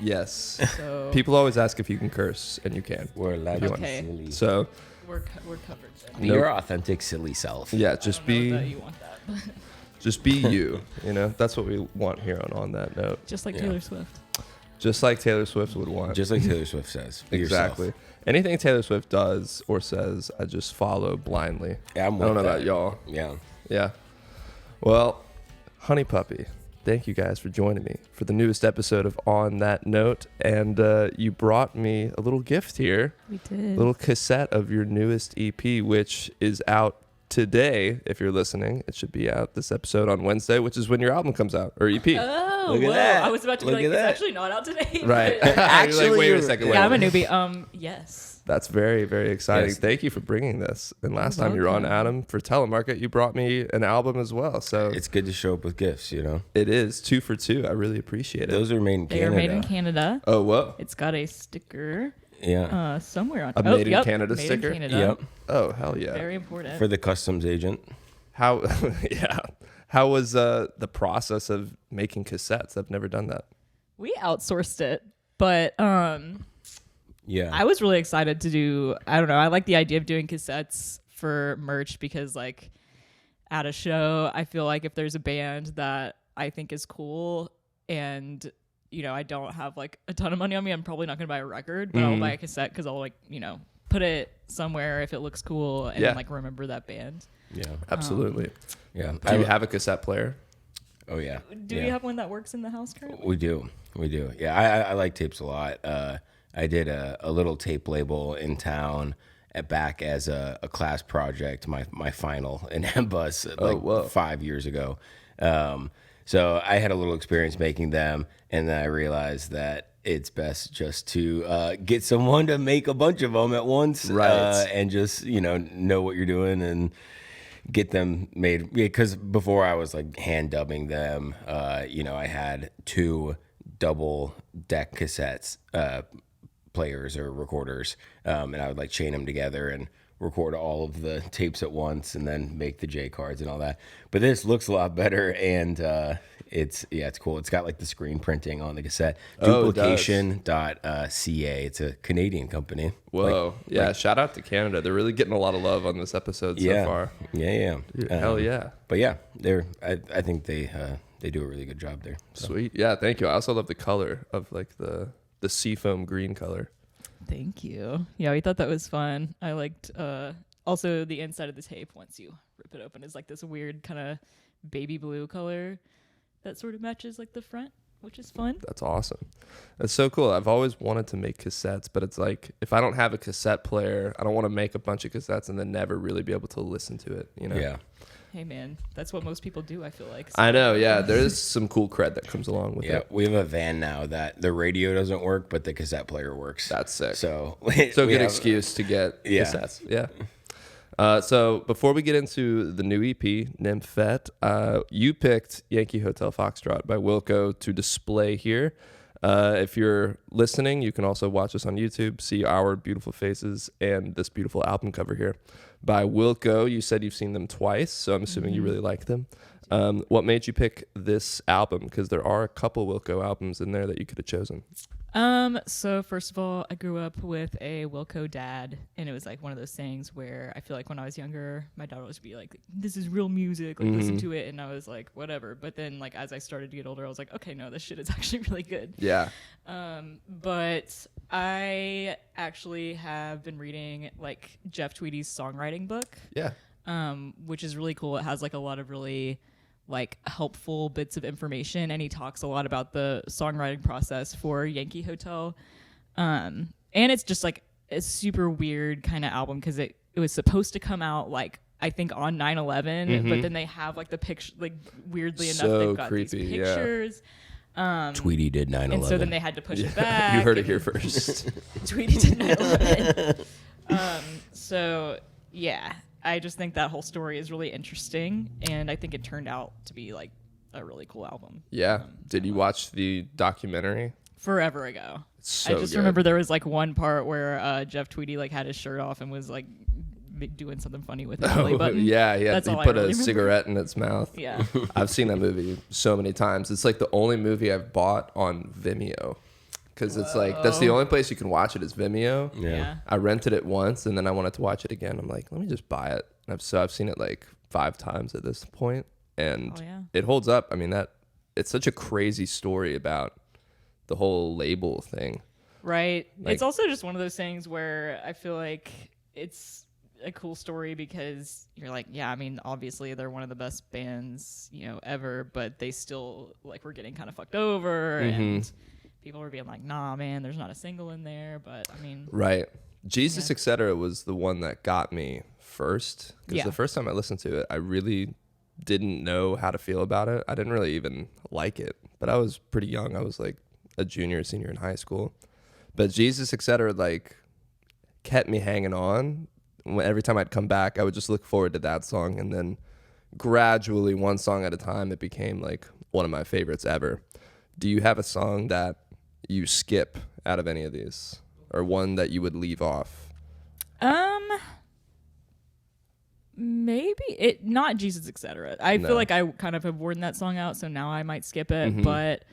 Yes. So People always ask if you can curse, and you can. We're allowed to be Okay. silly. So, we're covered then. Be your authentic, silly self. yeah, I just don't know that be you want that. just be you. You know, that's what we want here on that note. Just like Yeah. Taylor Swift. Just like Taylor Swift would want. Just like Taylor Swift says. Be Exactly. yourself. Anything Taylor Swift does or says, I just follow blindly. Yeah, I'm I don't know with about that. y'all. Yeah. Yeah. Well, Honeypuppy, thank you guys for joining me for the newest episode of On That Note. And you brought me a little gift here, We a did. little cassette of your newest EP, which is out today. If you're listening, it should be out this episode on Wednesday, which is when your album comes out, or EP. Oh, Look at whoa. that. I was about to be Look like, at it's that. actually not out today. Right. but- Actually, You're like, wait a you're- second. yeah, wait yeah, I'm a minute. newbie. Yes. That's very, very exciting. Yes. Thank you for bringing this. And last You're time you were on, welcome. Adam, for Telemarket, you brought me an album as well. So It's good to show up with gifts, you know? it is 2 for 2. I really appreciate it. Those are made in They Canada. are made in Canada. Oh, whoa. It's got a sticker Yeah. somewhere on A Made in Canada Made sticker? In Canada. Yep. Oh, hell yeah. Very important. For the customs agent. How, yeah. How was the process of making cassettes? I've never done that. We outsourced it, but Yeah. I was really excited to do. I don't know. I like the idea of doing cassettes for merch because, like, at a show, I feel like if there's a band that I think is cool and I don't have like a ton of money on me, I'm probably not gonna buy a record, but I'll buy a cassette because I'll put it somewhere if it looks cool and Yeah. like remember that band. yeah. Absolutely. Yeah. Do you have a cassette player? Oh, yeah. Do yeah. you have one that works in the house currently? We do. Yeah, I like tapes a lot. I did a little tape label in town back as a class project, my final in Ambus whoa. 5 years ago. So I had a little experience making them, and then I realized that it's best just to get someone to make a bunch of them at once, Right. and just know what you're doing and get them made. Because before I was like hand dubbing them, I had 2 double deck cassettes players or recorders, and I would like chain them together and record all of the tapes at once and then make the J cards and all that. But this looks a lot better, and it's cool. It's got like the screen printing on the cassette. Oh, it does. Duplication.ca. It's a Canadian company. Whoa. Shout out to Canada. They're really getting a lot of love on this episode so far. Yeah. Dude, hell yeah. But yeah, I think they do a really good job there. So. Sweet. Yeah, thank you. I also love the color of like the seafoam green color. Thank you. Yeah, we thought that was fun. I liked also the inside of the tape once you rip it open is like this weird kind of baby blue color that sort of matches like the front, which is fun. That's awesome. That's so cool. I've always wanted to make cassettes, but it's like if I don't have a cassette player, I don't want to make a bunch of cassettes and then never really be able to listen to it, Yeah. Hey man, that's what most people do, I feel like. I know, yeah. There's some cool cred that comes along with Yeah, it. we have a van now that the radio doesn't work, but the cassette player works. That's sick. So So we good have- excuse to get Yeah. cassettes. Yeah. So before we get into the new EP, Nymphet, you picked Yankee Hotel Foxtrot by Wilco to display here. If you're listening, you can also watch us on YouTube, see our beautiful faces and this beautiful album cover here by Wilco. You said you've seen them twice, so I'm assuming you really like them. What made you pick this album? Because there are a couple Wilco albums in there that you could have chosen. So first of all, I grew up with a Wilco dad, and it was like one of those things where I feel like when I was younger, my dad would always be like, "This is real music, like listen to it," and I was like, "Whatever." But then, like as I started to get older, I was like, "Okay, no, this shit is actually really good." Yeah. But I actually have been reading like Jeff Tweedy's songwriting book, Yeah. which is really cool. It has like a lot of really like helpful bits of information, and he talks a lot about the songwriting process for Yankee Hotel. And it's just like a super weird kind of album because it was supposed to come out like I think on 9/11, but then they have like the picture, like weirdly enough, So they've got creepy, these yeah. pictures. Tweety did 9/11. And so then they had to push it back. You heard it and here first. Tweety did 9/11. So yeah, I just think that whole story is really interesting, and I think it turned out to be like a really cool album. Yeah. Did you watch the documentary? Forever ago. It's so I just good. remember there was like one part where Jeff Tweedy like had his shirt off and was like doing something funny with his belly button. Yeah, he That's all I put really a remember. cigarette in its mouth. Yeah. I've seen that movie so many times. It's like the only movie I've bought on Vimeo because it's like that's the only place you can watch it is Vimeo. Yeah. I rented it once and then I wanted to watch it again. I'm like, let me just buy it. I've seen it like 5 times at this point, and it holds up. I mean, it's such a crazy story about the whole label thing. Right. Like, it's also just one of those things where I feel like it's a cool story because you're like, yeah, I mean, obviously they're one of the best bands, ever, but they still like were getting kind of fucked over and people were being like, nah, man, there's not a single in there. But I mean, right. Jesus, etc. was the one that got me first, because the first time I listened to it, I really didn't know how to feel about it. I didn't really even like it, but I was pretty young. I was like a junior, senior in high school. But Jesus, etc. like kept me hanging on. Every time I'd come back, I would just look forward to that song, and then gradually, one song at a time, it became like one of my favorites ever. Do you have a song that you skip out of any of these, or one that you would leave off? Maybe it not Jesus, etc. I feel like I kind of have worn that song out, so now I might skip it. But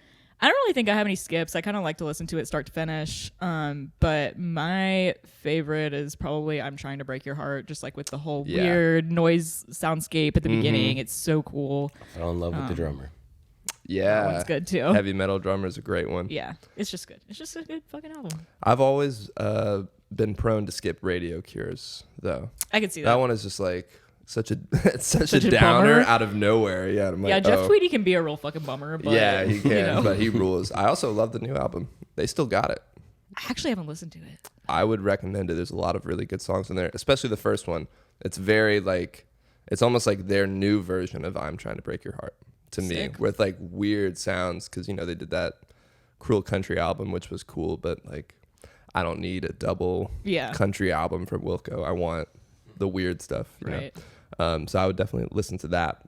I don't really think I have any skips. I kind of like to listen to it start to finish. But my favorite is probably "I'm Trying to Break Your Heart," just like with the whole weird noise soundscape at the beginning. It's so cool. I fell in love with the drummer. Yeah, that one's good too. Heavy Metal Drummer is a great one. Yeah, it's just good. It's just a good fucking album. I've always been prone to skip Radio Cures, though. I can see that. That one is just like such a downer bummer. out of nowhere. Yeah, I'm like, Jeff Tweedy can be a real fucking bummer. But, yeah, he can, but he rules. I also love the new album. They still got it. I actually haven't listened to it. I would recommend it. There's a lot of really good songs in there, especially the first one. It's very like, it's almost like their new version of "I'm Trying to Break Your Heart" to me, with like weird sounds, because they did that Cruel Country album, which was cool, but like I don't need a double country album from Wilco. I want the weird stuff, you know? So I would definitely listen to that.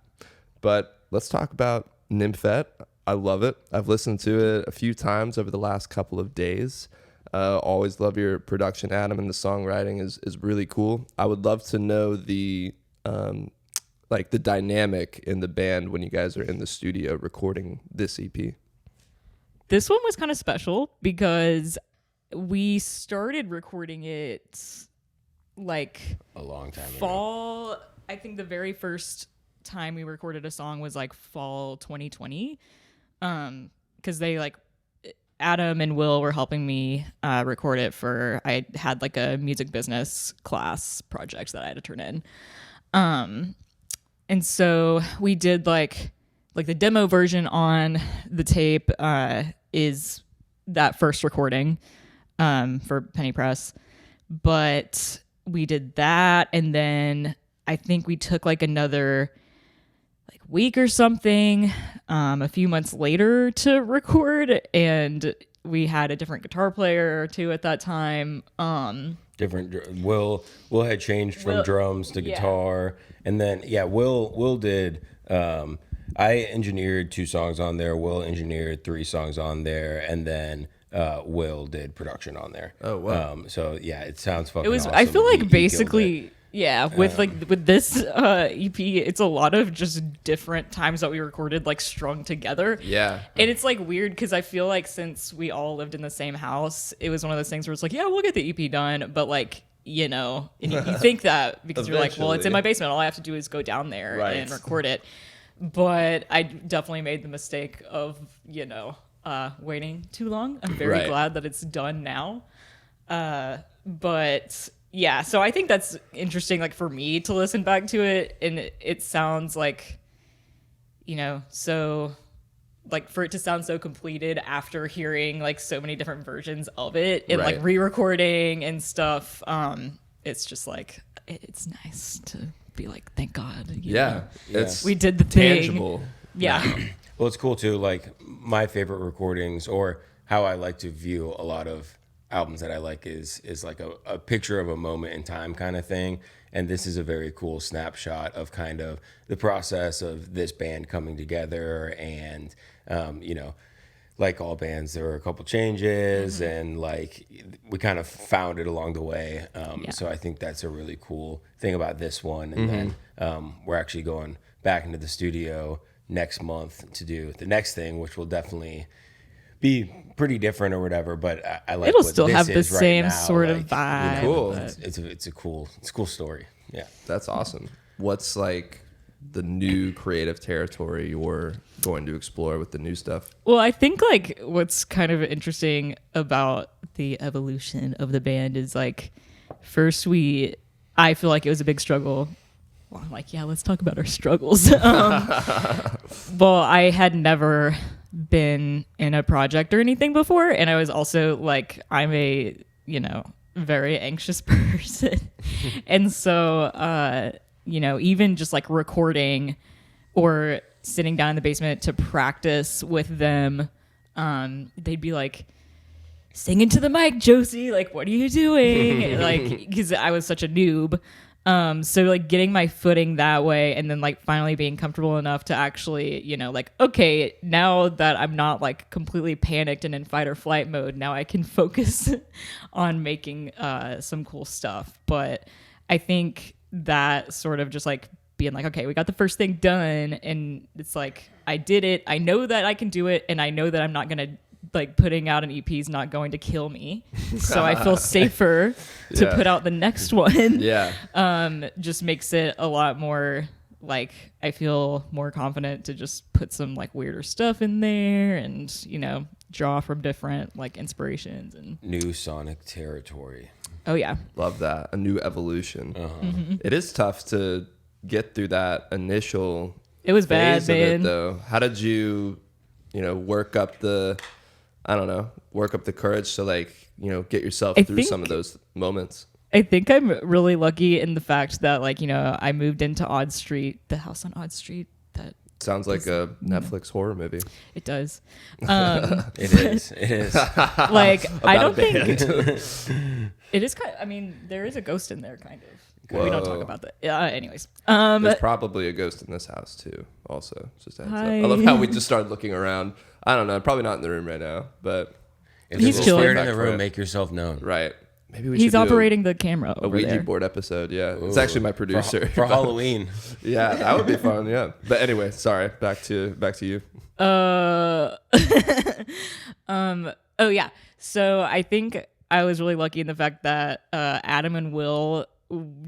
But let's talk about Nymphet. I love it. I've listened to it a few times over the last couple of days. Always love your production, Adam, and the songwriting is really cool. I would love to know the like the dynamic in the band when you guys are in the studio recording this EP. This one was kind of special because we started recording it like a long time ago. Fall. I think the very first time we recorded a song was like fall 2020. Because they like Adam and Will were helping me record it for, I had like a music business class project that I had to turn in. And so we did like the demo version on the tape is that first recording for Penny Press. But we did that, and then I think we took like another like week or something a few months later to record, and we had a different guitar player or two at that time. Will had changed from drums to guitar, and then Will did. I engineered 2 songs on there. Will engineered 3 songs on there, and then Will did production on there. Oh wow! So yeah, it sounds fucking. It was. Awesome. I feel like He basically. Yeah, with this EP, it's a lot of just different times that we recorded like strung together. Yeah. And it's like weird because I feel like since we all lived in the same house, it was one of those things where it's like, yeah, we'll get the EP done, but like, and you think that because you're like, well, it's in my basement. All I have to do is go down there and record it. But I definitely made the mistake of, waiting too long. I'm very glad that it's done now. But yeah, so I think that's interesting, like for me to listen back to it, and it sounds like, so like for it to sound so completed after hearing like so many different versions of it and like re-recording and stuff. It's just like, it's nice to be like, thank God. It's we did the thing. tangible. Yeah. Well, it's cool too. Like my favorite recordings, or how I like to view a lot of albums that I like, is like a picture of a moment in time kind of thing. And this is a very cool snapshot of kind of the process of this band coming together. And, like all bands, there were a couple changes and like we kind of found it along the way. So I think that's a really cool thing about this one. And then we're actually going back into the studio next month to do the next thing, which will definitely be pretty different or whatever, but I like It'll what still this have the is right same now. sort of Like, vibe. Cool. but- It's a cool story. Yeah. That's awesome. What's like the new creative territory you're going to explore with the new stuff? Well, I think like what's kind of interesting about the evolution of the band is like first I feel like it was a big struggle. Well, I'm like, yeah, let's talk about our struggles. Well, I had never been in a project or anything before, and I was also like, I'm a very anxious person, and so even just like recording or sitting down in the basement to practice with them, they'd be like, sing into the mic, Josie, like, what are you doing? Like, because I was such a noob. So like getting my footing that way, and then like finally being comfortable enough to actually, like, okay, now that I'm not like completely panicked and in fight or flight mode, now I can focus on making some cool stuff. But I think that sort of just like being like, okay, we got the first thing done, and it's like, I did it. I know that I can do it, and I know that I'm not gonna like putting out an EP is not going to kill me, so I feel safer to Yeah. put out the next one. Yeah. Just makes it a lot more like I feel more confident to just put some like weirder stuff in there and draw from different like inspirations and New sonic territory. oh yeah. Love that. A new evolution. Mm-hmm. It is tough to get through that initial It was bad, phase of it, man. though. How did you, work up the courage to like, get yourself I through some think- of those moments? I think I'm really lucky in the fact that like I moved into Odd Street, the house on Odd Street. That Sounds like a Netflix horror movie. it does. It is. Like I About don't a band. think it is kind. I mean, there is a ghost in there, kind of. We don't talk Whoa. about that. Anyways, There's probably a ghost in this house too. Also, just a heads up. Hi. I love how we just started looking around. I don't know. Probably not in the room right now, but If He's there's a chilling. spirit in the Back room, for it. make yourself known. right. Maybe we he's should do operating the camera a over Ouija there. board episode. Yeah, it's Ooh. actually my producer For Halloween. Yeah, that would be fun. Yeah, but anyway, sorry. Back to you. Oh yeah. So I think I was really lucky in the fact that Adam and Will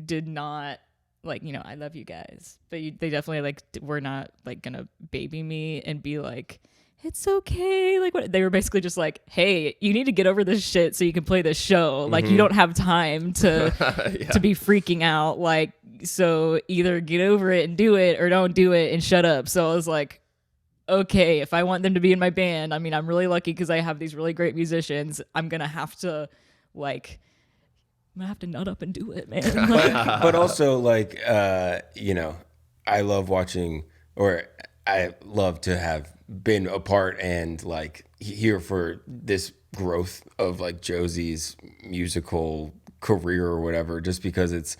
did not like, I love you guys, but they definitely like were not like gonna baby me and be like, it's okay. Like what? They were basically just like, hey, you need to get over this shit so you can play this show. Like you don't have time to Yeah. to be freaking out. Like so either get over it and do it or don't do it and shut up. So I was like, okay, if I want them to be in my band, I mean, I'm really lucky because I have these really great musicians. I'm gonna have to nut up and do it, man. Like, But also, like, I love watching, or I love to have been a part and like here for this growth of like Josie's musical career or whatever, just because it's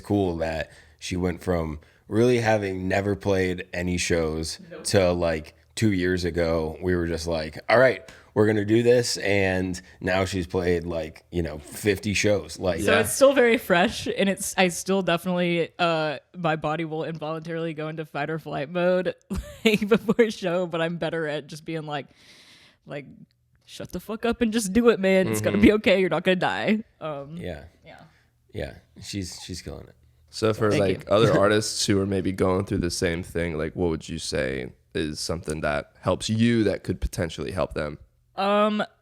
cool that she went from really having never played any shows to like 2 years ago we were just like, all right, we're gonna do this, and now she's played like 50 shows. Like, so it's still very fresh, and I still definitely my body will involuntarily go into fight or flight mode like before a show, but I'm better at just being like shut the fuck up and just do it, man. It's gonna be okay. You're not gonna die. yeah, she's killing it. So for Thank like other artists who are maybe going through the same thing, like what would you say is something that helps you that could potentially help them?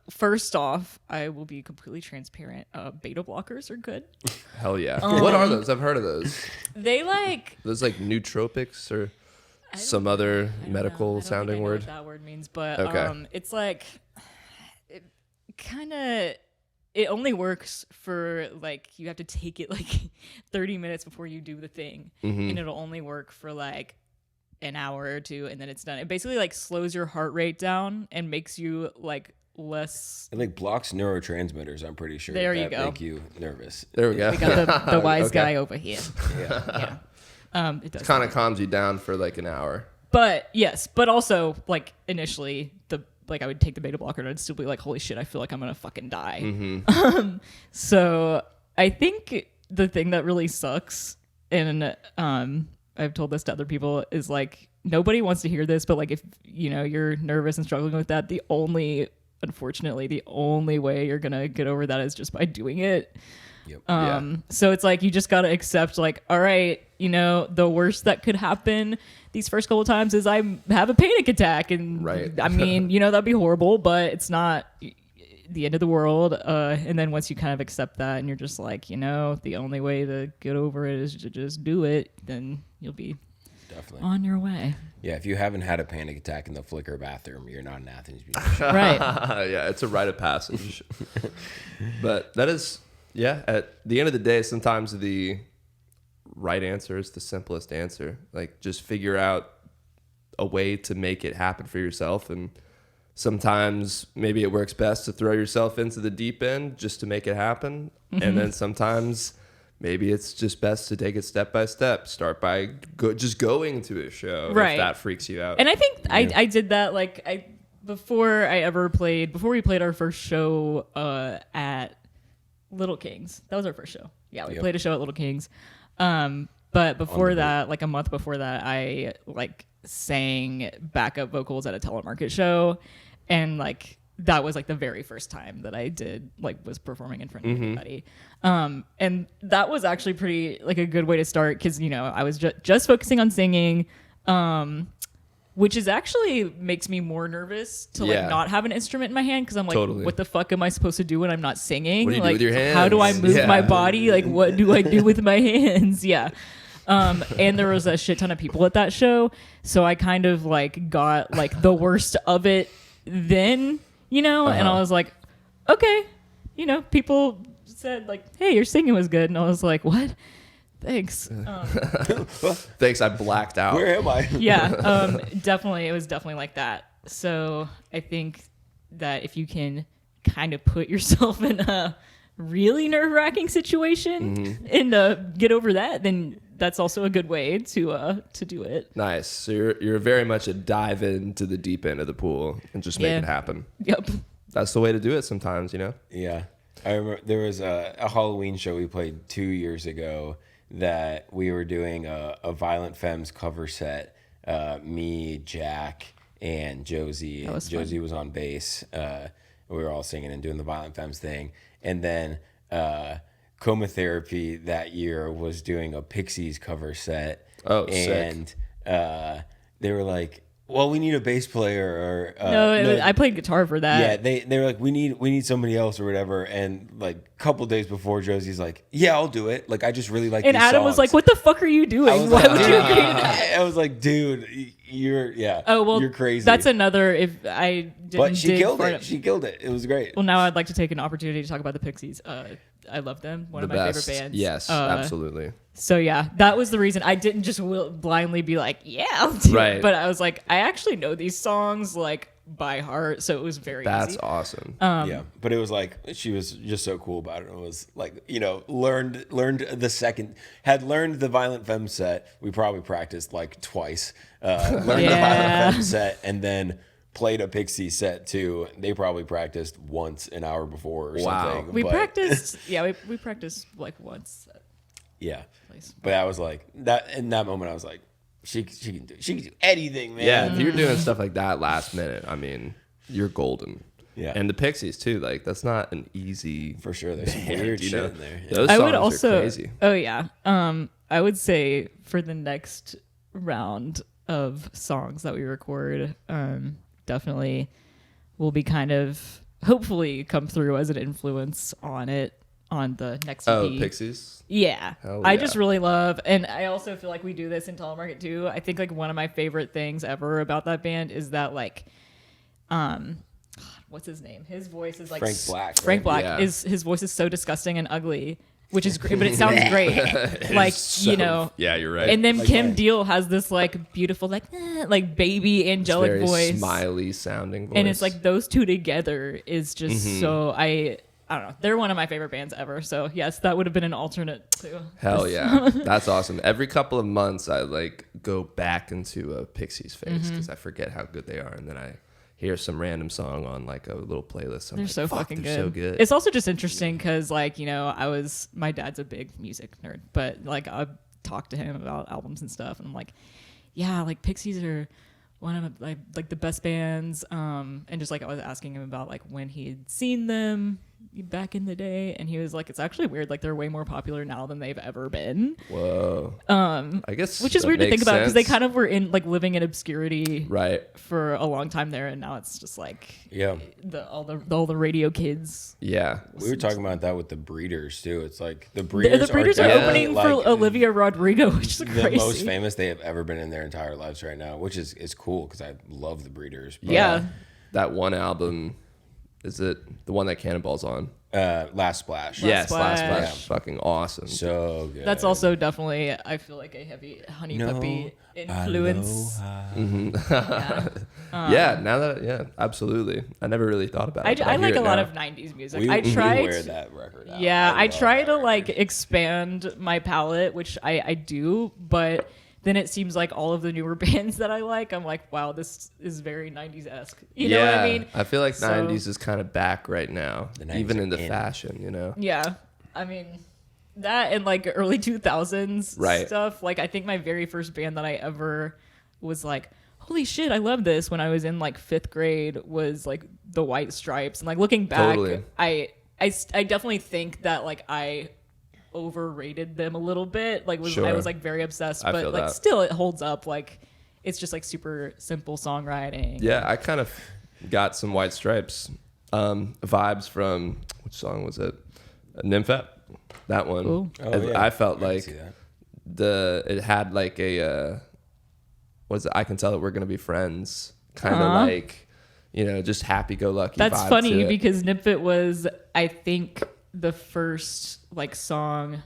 First off, I will be completely transparent. Beta blockers are good. Hell yeah. What are those? I've heard of those. They like Those like nootropics or some other medical sounding word. What that word means, but Okay. it's like it kind of. It only works for like you have to take it like 30 minutes before you do the thing, and it'll only work for like an hour or two, and then it's done. It basically like slows your heart rate down and makes you like less. It like blocks neurotransmitters. I'm pretty sure There you that go. make you nervous. There we go. We got the wise Okay. guy over here. Yeah. Yeah. It does. Kind of calms you down for like an hour. But yes, but also like initially I would take the beta blocker and I'd still be like, holy shit, I feel like I'm gonna fucking die. So I think the thing that really sucks, and I've told this to other people, is like nobody wants to hear this, but like if you're nervous and struggling with that, the only unfortunately the only way you're gonna get over that is just by doing it. Yep. So it's like you just gotta accept, like, all right, you know, the worst that could happen these first couple times is I have a panic attack, and I mean, you know, that'd be horrible, but it's not the end of the world. And then once you kind of accept that, and you're just like, you know, the only way to get over it is to just do it, then you'll be definitely on your way. Yeah, if you haven't had a panic attack in the Flickr bathroom, you're not an Athens musician. Right. Yeah, it's a rite of passage. But that is, yeah, at the end of the day, sometimes the right answer is the simplest answer. Like, just figure out a way to make it happen for yourself. And sometimes maybe it works best to throw yourself into the deep end just to make it happen. And then sometimes maybe it's just best to take it step by step. Start by just going to a show if that freaks you out. And I think I did that, like, before we played our first show at Little Kings. That was our first show. Yeah, we played a show at Little Kings. But before that, like a month before that, I like sang backup vocals at a Telemarket show, and like that was like the very first time that I was performing in front of everybody. And that was actually pretty like a good way to start, because, you know, I was just focusing on singing, which is actually makes me more nervous to like not have an instrument in my hand, because I'm like, what the fuck am I supposed to do when I'm not singing? What do you like, do with your hands? How do I move my body? Like, what do I do with my hands? Yeah. And there was a shit ton of people at that show, so I kind of like got like the worst of it then, you know, and I was like, okay, you know, people said like, hey, your singing was good, and I was like, what? Thanks. Thanks, I blacked out. Where am I? Yeah, definitely. It was definitely like that. So I think that if you can kind of put yourself in a really nerve-wracking situation and get over that, then that's also a good way to do it. Nice. So you're very much a dive into the deep end of the pool and just make it happen. Yep. That's the way to do it sometimes, you know? Yeah. I remember there was a Halloween show we played 2 years ago that we were doing a Violent Femmes cover set. Me, Jack, and Josie. Josie was on bass. We were all singing and doing the Violent Femmes thing. And then Coma Therapy that year was doing a Pixies cover set. Oh, and sick. They were like, well, we need a bass player. Or No, I played guitar for that. Yeah, they were like, we need somebody else or whatever. And like a couple days before, Josie's like, yeah, I'll do it. Like, I just really like. And these Adam songs. was like, what the fuck are you doing? Why would you agree to that? I was like, dude, you're you're crazy. That's another. If I didn't, but she killed it. She killed it. It was great. Well, now I'd like to take an opportunity to talk about the Pixies. I love them. One of my favorite bands. Yes, absolutely. So yeah, that was the reason I didn't just blindly be like, yeah, I'll do it. But I was like, I actually know these songs like by heart, so it was very That's easy. awesome. Yeah, but it was like she was just so cool about it. It was like, you know, learned the Violent Femme set. We probably practiced like twice. Learned the Violent Femme set, and then played a Pixie set too. They probably practiced once an hour before or something. We practiced. Yeah, we practiced like once. Yeah, but I was like that in that moment. I was like, she can do anything, man. Yeah, if you're doing stuff like that last minute, I mean, you're golden. Yeah, and the Pixies too. Like, that's not an easy for sure. There's some weird shit in there. Yeah. Those songs are crazy. Oh yeah. I would say for the next round of songs that we record, definitely will be kind of hopefully come through as an influence on the next EP. Oh, Pixies? Yeah. Hell I yeah. just really love, and I also feel like we do this in Telemarket too. I think like one of my favorite things ever about that band is that like, what's his name? His voice is like Frank Black. Frank Black Yeah. his voice is so disgusting and ugly, which is great, but it sounds great. Like, you know. Yeah, you're right. And then Like Kim what? Deal has this like beautiful like baby angelic very voice, smiley sounding voice. and it's like those two together is just so I don't know. They're one of my favorite bands ever. So yes, that would have been an alternate too. Hell yeah. That's awesome. Every couple of months I like go back into a Pixies phase because I forget how good they are, and then I hear some random song on like a little playlist. I'm They're like, so fuck, fucking they're good. so good. It's also just interesting because like, you know, my dad's a big music nerd, but like I talked to him about albums and stuff, and I'm like, yeah, like Pixies are one of like the best bands, and just like I was asking him about like when he had seen them back in the day, and he was like, it's actually weird, like they're way more popular now than they've ever been. Whoa. I guess, which is weird to think about, because they kind of were in like living in obscurity right for a long time there, and now it's just like all the radio kids. Yeah, we were talking about that with the Breeders too. It's like the Breeders are opening for Olivia Rodrigo, which is the crazy. most famous they have ever been in their entire lives right now, which is cool because I love the Breeders. But, yeah, that one album, is it the one that Cannonball's on? Last Splash. Yes, Last Splash. Yeah. Fucking awesome. So good. That's also definitely, I feel like, a heavy Honeypuppy influence. Now that, absolutely. I never really thought about it. I like a lot of 90s music. We wear that record out. Yeah, I try to like expand my palette, which I do, but then it seems like all of the newer bands that I like, I'm like, wow, this is very 90s-esque. You know what I mean? I feel like 90s is kind of back right now, even in the in. fashion, you know? Yeah. I mean, that and like early 2000s stuff. Like, I think my very first band that I ever was like, holy shit, I love this, when I was in like 5th grade, was like the White Stripes. And like looking back, I definitely think that like I overrated them a little bit. Like I was like very obsessed, but like still it holds up. Like it's just like super simple songwriting. Yeah, I kind of got some White Stripes vibes from, which song was it? Nymphet. That one. I felt like it had like a I Can Tell That We're Gonna Be Friends kind of like, you know, just happy-go-lucky. That's funny because Nymphet was, I think, the first like song.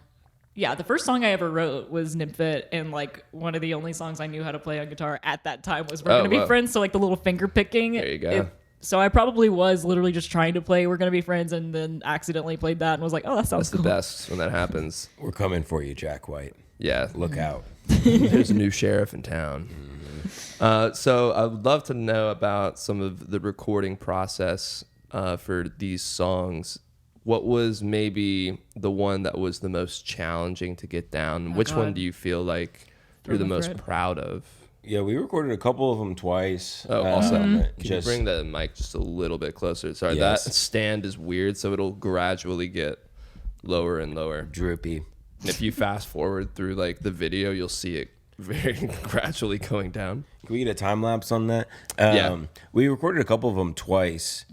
Yeah, the first song I ever wrote was Nymphet, and like one of the only songs I knew how to play on guitar at that time was We're Gonna Be Friends. So like the little finger picking. There you go. So I probably was literally just trying to play We're Gonna Be Friends, and then accidentally played that and was like, oh, that sounds cool. That's the best when that happens. We're coming for you, Jack White. Yeah. Look out. There's a new sheriff in town. So I would love to know about some of the recording process for these songs. What was maybe the one that was the most challenging to get down? Which one do you feel like you're the most proud of? Yeah, we recorded a couple of them twice. Oh, also, can you bring the mic just a little bit closer? Sorry, that stand is weird, so it'll gradually get lower and lower. Droopy. And if you fast forward through like the video, you'll see it very gradually going down. Can we get a time lapse on that? We recorded a couple of them twice.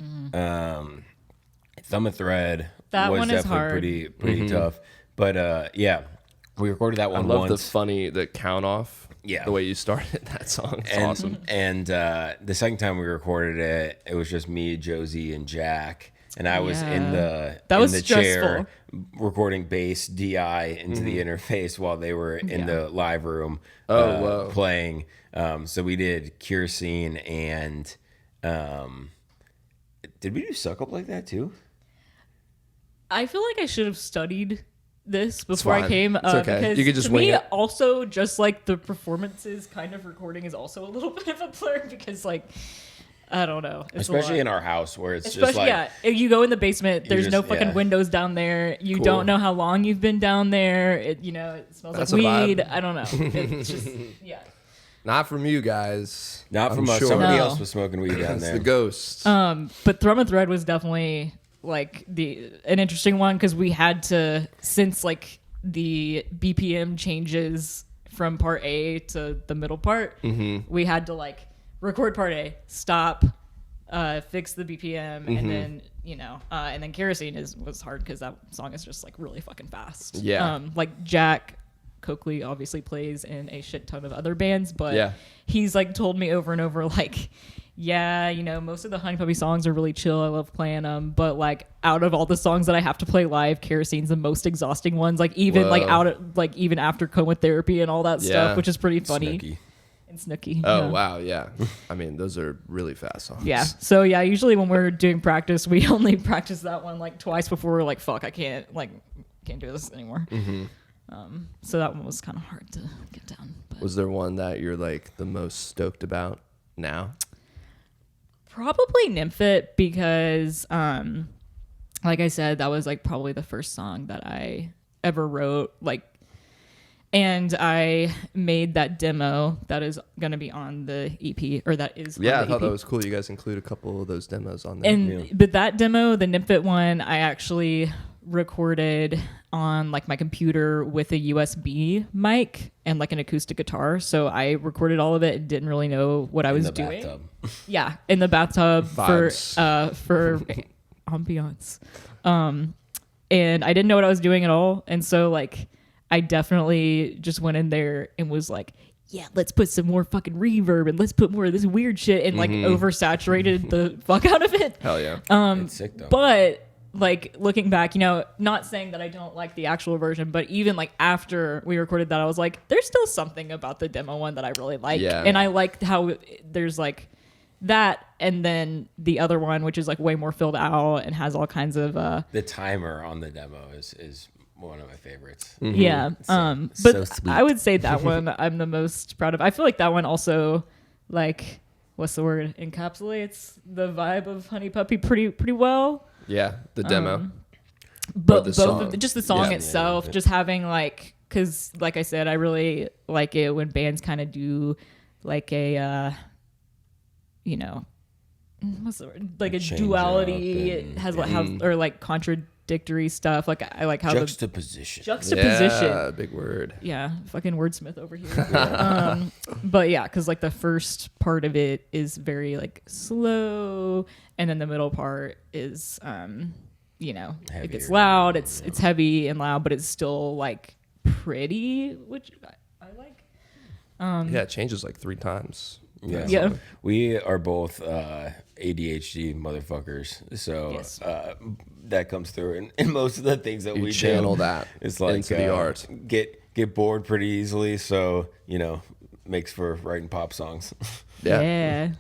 Thumb of Thread was definitely pretty tough. But we recorded that one once. I love once. the count off. Yeah. The way you started that song. It's awesome. And the second time we recorded it, it was just me, Josie, and Jack. And I was in the chair recording bass DI into the interface while they were in the live room playing. So we did Kerosene and did we do Suck Up Like That too? I feel like I should have studied this before I came. It's okay. Because you could just to wing me, it. also just like the performances kind of recording is also a little bit of a blur because like I don't know. It's especially in our house where it's just like if you go in the basement, there's no fucking windows down there. You don't know how long you've been down there. It smells like weed. I don't know. It's just Not from you guys. Not from us. Sure. Somebody else was smoking weed down It's there. the ghosts. But Thrum of Thread was definitely like an interesting one because we had to, since like the BPM changes from part A to the middle part, we had to like record part A, stop, fix the BPM, and then and then Kerosene was hard because that song is just like really fucking fast. Yeah. Like Jack Coakley obviously plays in a shit ton of other bands, but he's like told me over and over like, most of the Honeypuppy songs are really chill. I love playing them, but like out of all the songs that I have to play live, Kerosene's the most exhausting ones. Like even even after coma therapy and all that stuff, which is pretty funny. Snooki. And Snooki. Oh wow, yeah. I mean, those are really fast songs. Yeah. So usually when we're doing practice, we only practice that one like twice before we're like, fuck, I can't do this anymore. So that one was kind of hard to get down. But. Was there one that you're like the most stoked about now? Probably Nymphet because, like I said, that was like probably the first song that I ever wrote. Like, And I made that demo that is going to be on the EP, or that is Yeah, on I the thought EP. that was cool. You guys include a couple of those demos on there. And but that demo, the Nymphet one, I actually recorded on like my computer with a USB mic and like an acoustic guitar. So I recorded all of it and didn't really know what I was doing. Bathtub. Yeah, in the bathtub for Vibes. ambiance. And I didn't know what I was doing at all. And so like I definitely just went in there and was like, yeah, let's put some more fucking reverb and let's put more of this weird shit, and like oversaturated the fuck out of it. Hell yeah. It's sick though. But like looking back, you know, not saying that I don't like the actual version, but even like after we recorded that, I was like, there's still something about the demo one that I really like. Yeah. And I liked how there's like that, and then the other one, which is like way more filled out and has all kinds of the timer on the demo is one of my favorites. yeah. So But sweet. I would say that one I'm the most proud of. I feel like that one also, like, what's the word, encapsulates the vibe of Honeypuppy pretty well. Yeah, the demo. But the both song. of just the song Yeah. itself, Yeah. just having like, because like I said, I really like it when bands kind of do like a you know, what's the word, like a Change duality. up It and- has or like contradictory stuff. Like I like how Juxtaposition. the juxtaposition. Yeah, big word. Yeah, fucking wordsmith over here. But yeah, because like the first part of it is very like slow, and then the middle part is, you know, it gets Heavier. loud. It's heavy and loud, but it's still like pretty, which I like. Yeah, it changes like 3 times. Yeah. Yeah. We are both ADHD motherfuckers, so Yes. that comes through in most of the things that You we channel do. that It's like into the art. Get bored pretty easily, so you know, makes for writing pop songs. Yeah.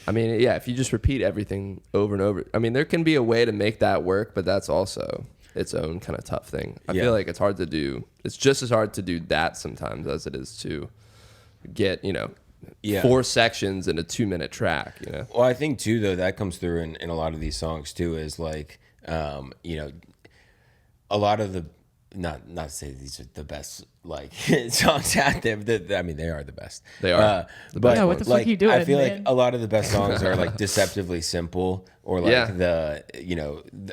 I mean, yeah, if you just repeat everything over and over. I mean, there can be a way to make that work, but that's also its own kind of tough thing. I Yeah. feel like it's hard to do. It's just as hard to do that sometimes as it is to get, you know, Yeah. 4 sections in a 2-minute track, you know? Well, I think too, though, that comes through in a lot of these songs too, is like, you know, a lot of the, not to say these are the best like songs out there. I mean, they are the best. They are. But Yeah, what the fuck like, are you doing, I feel like man? a lot of the best songs are like deceptively simple, or like Yeah.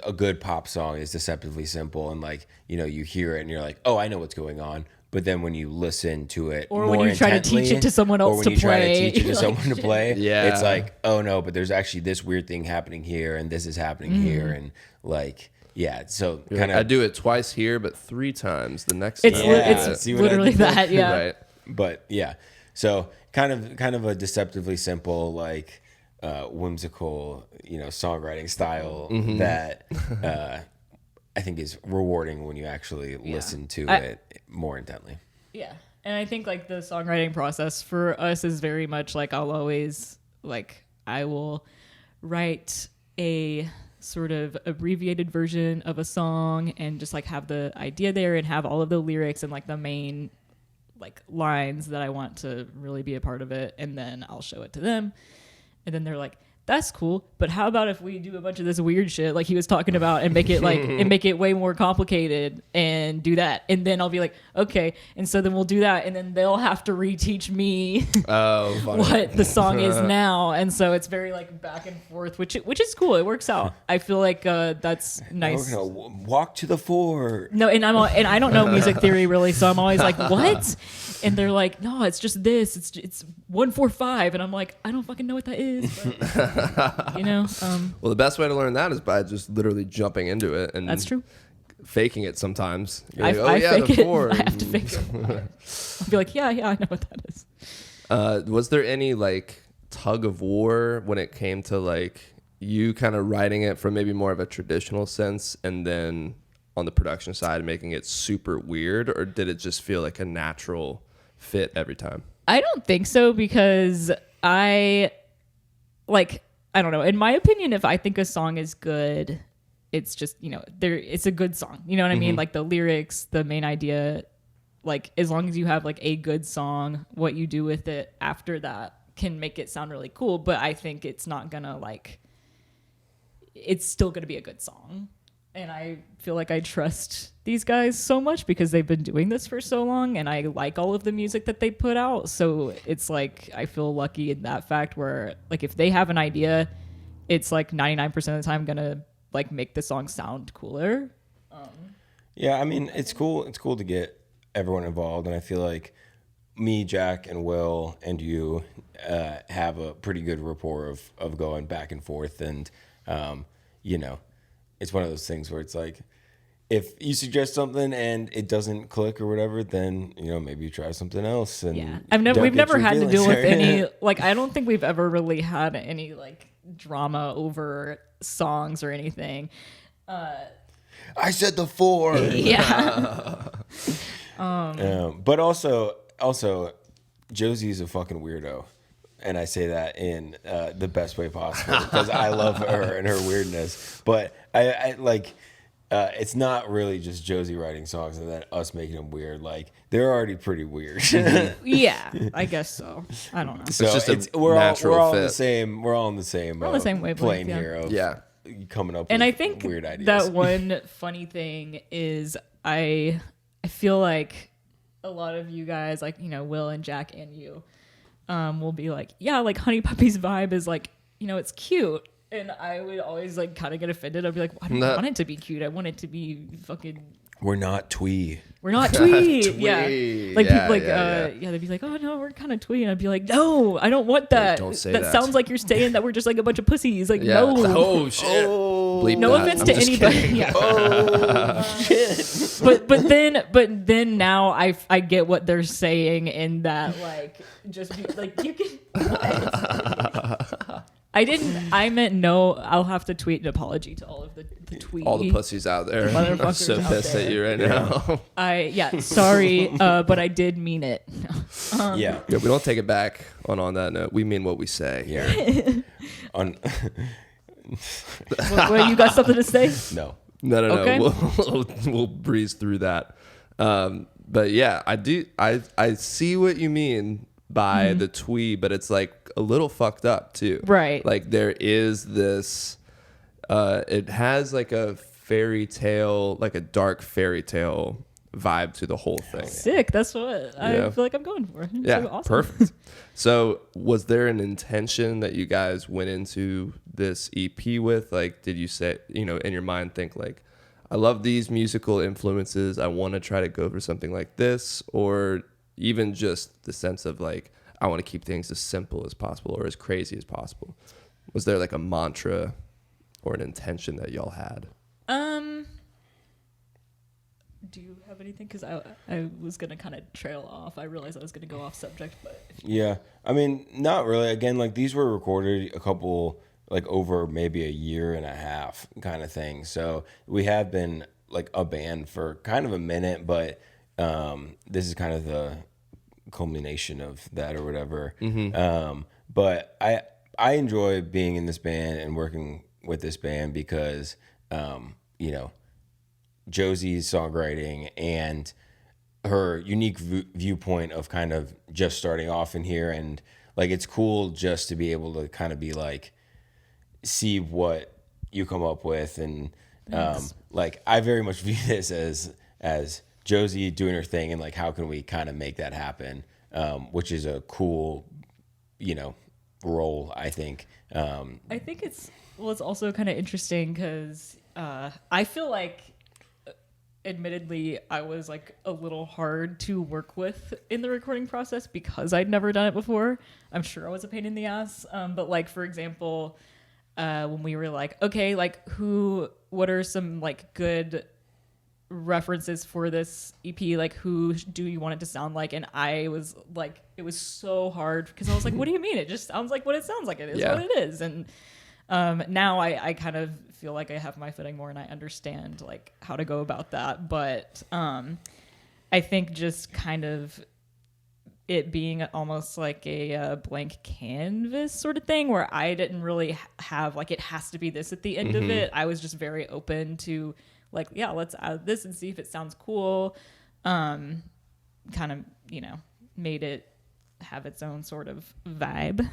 a good pop song is deceptively simple, and like, you know, you hear it and you're like, oh, I know what's going on. But then when you listen to it, Or more when you try to intently, teach it to someone else or when to you try play, to teach it to you're like, someone to play, Yeah. it's like, oh no, but there's actually this weird thing happening here, and this is happening here, and like, yeah. So You're kind like, I of, do it twice here, but 3 times the next It's time. it's See what I literally did there? that. Yeah. Right. but yeah. So kind of a deceptively simple, like whimsical, you know, songwriting style that I think is rewarding when you actually listen to it more intently. Yeah. And I think like the songwriting process for us is very much like I'll always like I will write a sort of abbreviated version of a song and just like have the idea there and have all of the lyrics and like the main like lines that I want to really be a part of it, and then I'll show it to them, and then they're like, that's cool, but how about if we do a bunch of this weird shit like he was talking about and make it like and make it way more complicated and do that, and then I'll be like, okay, and so then we'll do that, and then they'll have to reteach me Oh, funny. what the song is now, and so it's very like back and forth, which is cool. It works out. I feel like that's nice. We're gonna walk to the 4. No, and I don't know music theory really, so I'm always like, what? And they're like, no, it's just this. It's 1-4-5, and I'm like, I don't fucking know what that is. But, you know, Well, the best way to learn that is by just literally jumping into it and that's true. faking it sometimes. You're I, like, I fake the it. 4. I have to fake it. I'll be like, yeah, I know what that is. Was there any like tug of war when it came to like you kind of writing it from maybe more of a traditional sense and then on the production side making it super weird, or did it just feel like a natural fit every time? I don't think so, because I don't know. In my opinion, if I think a song is good, it's just, you know, it's a good song. You know what I mean? Like the lyrics, the main idea, like as long as you have like a good song, what you do with it after that can make it sound really cool. But I think it's not gonna like, it's still gonna be a good song. And I feel like I trust these guys so much because they've been doing this for so long, and I like all of the music that they put out. So it's like I feel lucky in that fact where like if they have an idea, it's like 99% of the time gonna like make the song sound cooler. Yeah, I mean, it's cool. It's cool to get everyone involved, and I feel like me, Jack, and Will, and you have a pretty good rapport of going back and forth, and you know, it's one of those things where it's like, if you suggest something and it doesn't click or whatever, then you know maybe you try something else. And we've never had to deal with any like I don't think we've ever really had any like drama over songs or anything. I said the 4. Yeah. But also, Josie's a fucking weirdo, and I say that in the best way possible because I love her and her weirdness. But I like. It's not really just Josie writing songs and then us making them weird. Like they're already pretty weird. Yeah, I guess so. I don't know. So it's just a we're natural all fit. the same. We're all on the same. We're on the same wavelength, plane yeah. here. Of Yeah. coming up. And with I think weird ideas. that one funny thing is I feel like a lot of you guys, like you know, Will and Jack and you, will be like, yeah, like Honeypuppy's vibe is like, you know, it's cute. And I would always like kind of get offended. I'd be like, well, I don't want it to be cute. I want it to be fucking. We're not twee. We're not twee. Twee. Yeah. Like Yeah, people like yeah. they'd be like, oh no, we're kind of twee. And I'd be like, no, I don't want that. Don't say that. that. Sounds like you're saying that we're just like a bunch of pussies. Like Yeah. no. Oh shit. Bleep No that. offense I'm to just anybody. kidding. Yeah. Oh shit. But then now I get what they're saying in that like just be like you can. I meant no. I'll have to tweet an apology to all of the tweet. All the pussies out there. I'm Motherfuckers so out pissed there. at you right now. Sorry, but I did mean it. Yeah. Yeah, we don't take it back on that note. We mean what we say. Yeah. On. What, you got something to say? No. No. Okay. We'll breeze through that. But yeah, I do. I see what you mean by the twee, but it's like a little fucked up too. Right. Like there is this. It has like a fairy tale, like a dark fairy tale vibe to the whole thing. Sick. That's what I feel like I'm going for. Yeah, So awesome. perfect. So was there an intention that you guys went into this EP with? Like, did you say, you know, in your mind think like, I love these musical influences, I want to try to go for something like this? Or even just the sense of like, I want to keep things as simple as possible or as crazy as possible? Was there like a mantra or an intention that y'all had? Do you have anything? Because I was gonna kind of trail off. I realized I was gonna go off subject, but Yeah. I mean, not really. Again, like these were recorded a couple, like over maybe a year and a half kind of thing. So we have been like a band for kind of a minute, but this is kind of the culmination of that or whatever. But I enjoy being in this band and working with this band because, you know, Josie's songwriting and her unique viewpoint of kind of just starting off in here. And like, it's cool just to be able to kind of be like, see what you come up with. And like, I very much view this as Josie doing her thing and like, how can we kind of make that happen? Which is a cool, you know, role, I think. I think it's also kind of interesting because I feel like, admittedly, I was like a little hard to work with in the recording process because I'd never done it before. I'm sure I was a pain in the ass. But like, for example, when we were like, okay, like what are some like good references for this EP? Like who do you want it to sound like? And I was like, it was so hard because I was like, what do you mean? It just sounds like what it sounds like. It is what it is. And now I kind of feel like I have my footing more and I understand like how to go about that. But I think just kind of it being almost like a blank canvas sort of thing where I didn't really have like it has to be this at the end of it. I was just very open to like, yeah, let's add this and see if it sounds cool. Kind of, you know, made it have its own sort of vibe.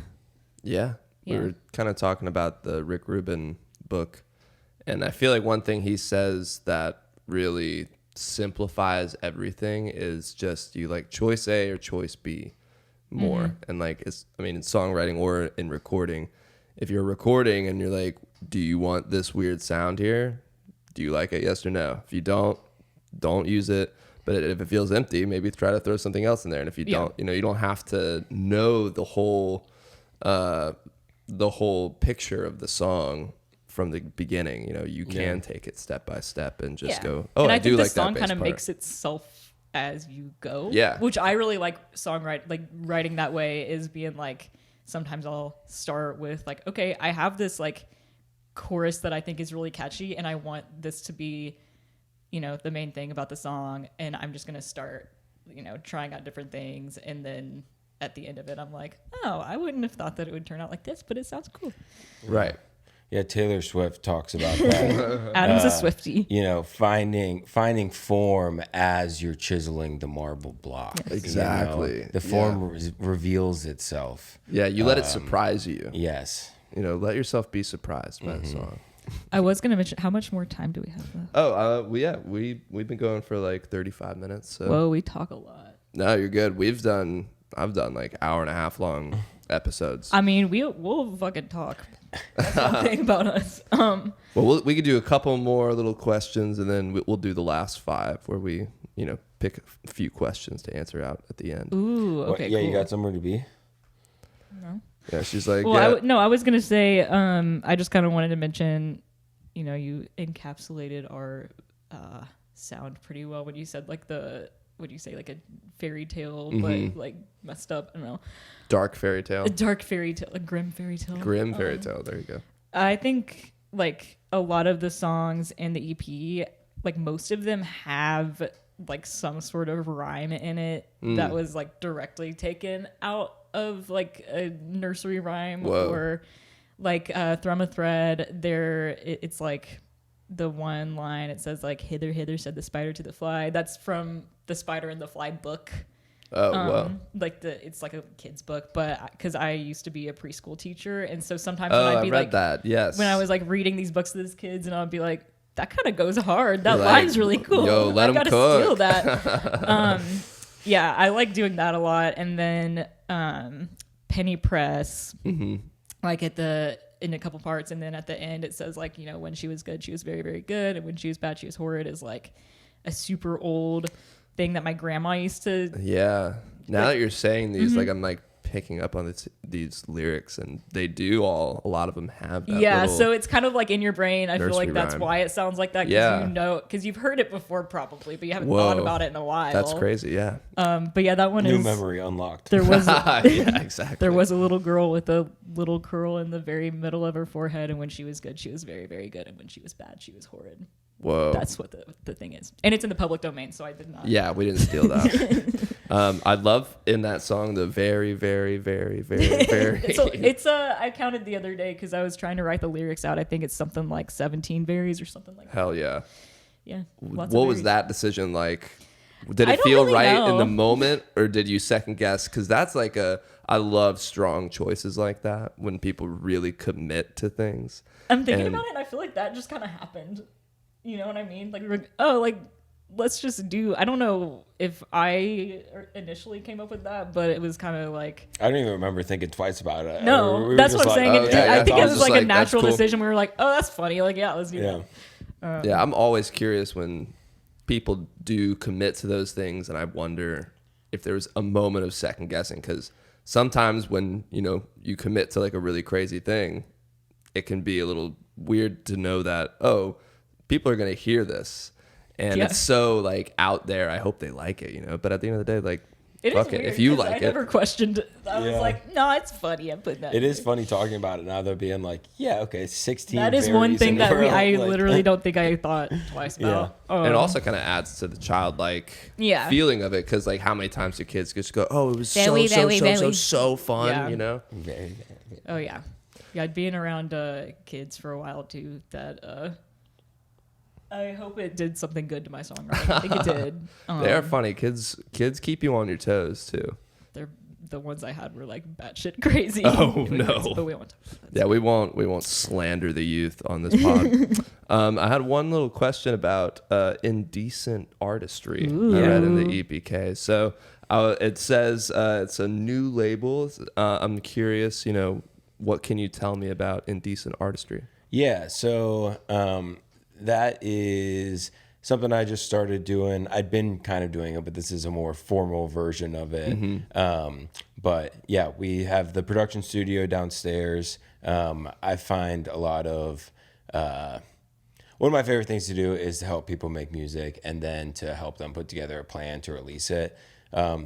Yeah. We were kind of talking about the Rick Rubin book, And I feel like one thing he says that really simplifies everything is just you like choice A or choice B more. And like in songwriting or in recording, if you're recording and you're like, do you want this weird sound here? Do you like it? Yes or no? If you don't use it. But if it feels empty, maybe try to throw something else in there. And if you don't, you don't have to know the whole picture of the song from the beginning. You can take it step by step and just go, oh, and I do like that bass the song kind of part. makes itself as you go. Yeah. Which I really like writing that way is being like, sometimes I'll start with like, okay, I have this like chorus that I think is really catchy and I want this to be, the main thing about the song, and I'm just going to start, trying out different things, and then at the end of it, I'm like, oh, I wouldn't have thought that it would turn out like this, but it sounds cool. Right. Yeah, Taylor Swift talks about that. Adam's a Swiftie. Finding form as you're chiseling the marble block. Yes. Exactly. The form reveals itself. Yeah, you let it surprise you. Yes. Let yourself be surprised by the song. I was going to mention, how much more time do we have left? Oh, we've been going for like 35 minutes. So. Whoa, we talk a lot. No, you're good. I've done like hour and a half long episodes. I mean, we'll fucking talk. That's one thing about us. Well, we could do a couple more little questions, and then we'll do the last 5 where we, pick a few questions to answer out at the end. Ooh, okay, Yeah, cool. you got somewhere to be? No. Yeah, she's like, well, I was gonna say, I just kind of wanted to mention, you encapsulated our sound pretty well when you said like would you say like a fairy tale, but like messed up? I don't know. dark fairy tale. A dark fairy tale, a grim fairy tale. Grim fairy tale. There you go. I think like a lot of the songs in the EP, like most of them have like some sort of rhyme in it that was like directly taken out of like a nursery rhyme. Whoa. Or like Thrum a Thread. It's like the one line, it says like, hither, hither, said the spider to the fly. That's from the Spider and the Fly book. Oh, wow. Like it's like a kid's book, but because I used to be a preschool teacher, and so sometimes Oh, when I'd be I read like, that. Yes. when I was like reading these books to these kids, and I'd be like, that kind of goes hard. That You're like, line's really cool. yo, let I 'em gotta cook. steal that. Yeah, I like doing that a lot. And then Penny Press, like in a couple parts, and then at the end it says like, when she was good, she was very, very good, and when she was bad, she was horrid, is like a super old thing that my grandma used to. Yeah. Now that you're saying these, like I'm like picking up on these lyrics, and they do a lot of them have that. Yeah, little so it's kind of like in your brain. I feel like nursery that's rhyme. why it sounds like that. Yeah. Because you've heard it before probably, but you haven't Whoa. thought about it in a while. That's crazy. Yeah. But yeah, that one New is. memory unlocked. There was Yeah, exactly. there was a little girl with a little curl in the very middle of her forehead, and when she was good, she was very, very good, and when she was bad, she was horrid. Whoa. That's what the thing is, and it's in the public domain, so I did not. Yeah, we didn't steal that. I love in that song the very, very, very, very, very. it's I counted the other day because I was trying to write the lyrics out. I think it's something like 17 berries or something like that. Hell yeah. Yeah. What was that decision like? Did I it don't feel really right know. in the moment, or did you second guess? Because that's like I love strong choices like that when people really commit to things. I'm thinking about it, and I feel like that just kind of happened. You know what I mean? Like, let's just do. I don't know if I initially came up with that, but it was kind of like. I don't even remember thinking twice about it. No, We were that's just what I'm like, saying. oh, I think I it was was just like a like, that's natural cool. decision. We were like, oh, that's funny. Like, yeah, let's do Yeah. that. Yeah, I'm always curious when people do commit to those things, and I wonder if there's a moment of second guessing, because sometimes when you commit to like a really crazy thing, it can be a little weird to know that people are gonna hear this, and it's so like out there. I hope they like it, but at the end of the day, like fuck it. If you like I it, never questioned it. I was Yeah. like, no, it's funny. I put that. It is funny talking about it now. They're being like, yeah, okay, 16. That is one berries thing in a that row. I Like, literally don't think I thought twice about. and it also kind of adds to the childlike Yeah. feeling of it, because like how many times do kids just go, oh, it was Very, very, very. so fun, Yeah. Very, very, very. Oh yeah, yeah. Being around kids for a while too. That I hope it did something good to my songwriting. I think it did. They are funny. Kids keep you on your toes too. They're the ones I had were like batshit crazy. Oh, no. But we won't talk about that. Yeah, we won't slander the youth on this pod. I had one little question about Indecent Artistry. Ooh. I read in the EPK. So it says it's a new label. I'm curious, what can you tell me about Indecent Artistry? Yeah, so that is something I just started doing. I'd been kind of doing it, but this is a more formal version of it. But yeah, we have the production studio downstairs. I find a lot of one of my favorite things to do is to help people make music and then to help them put together a plan to release it.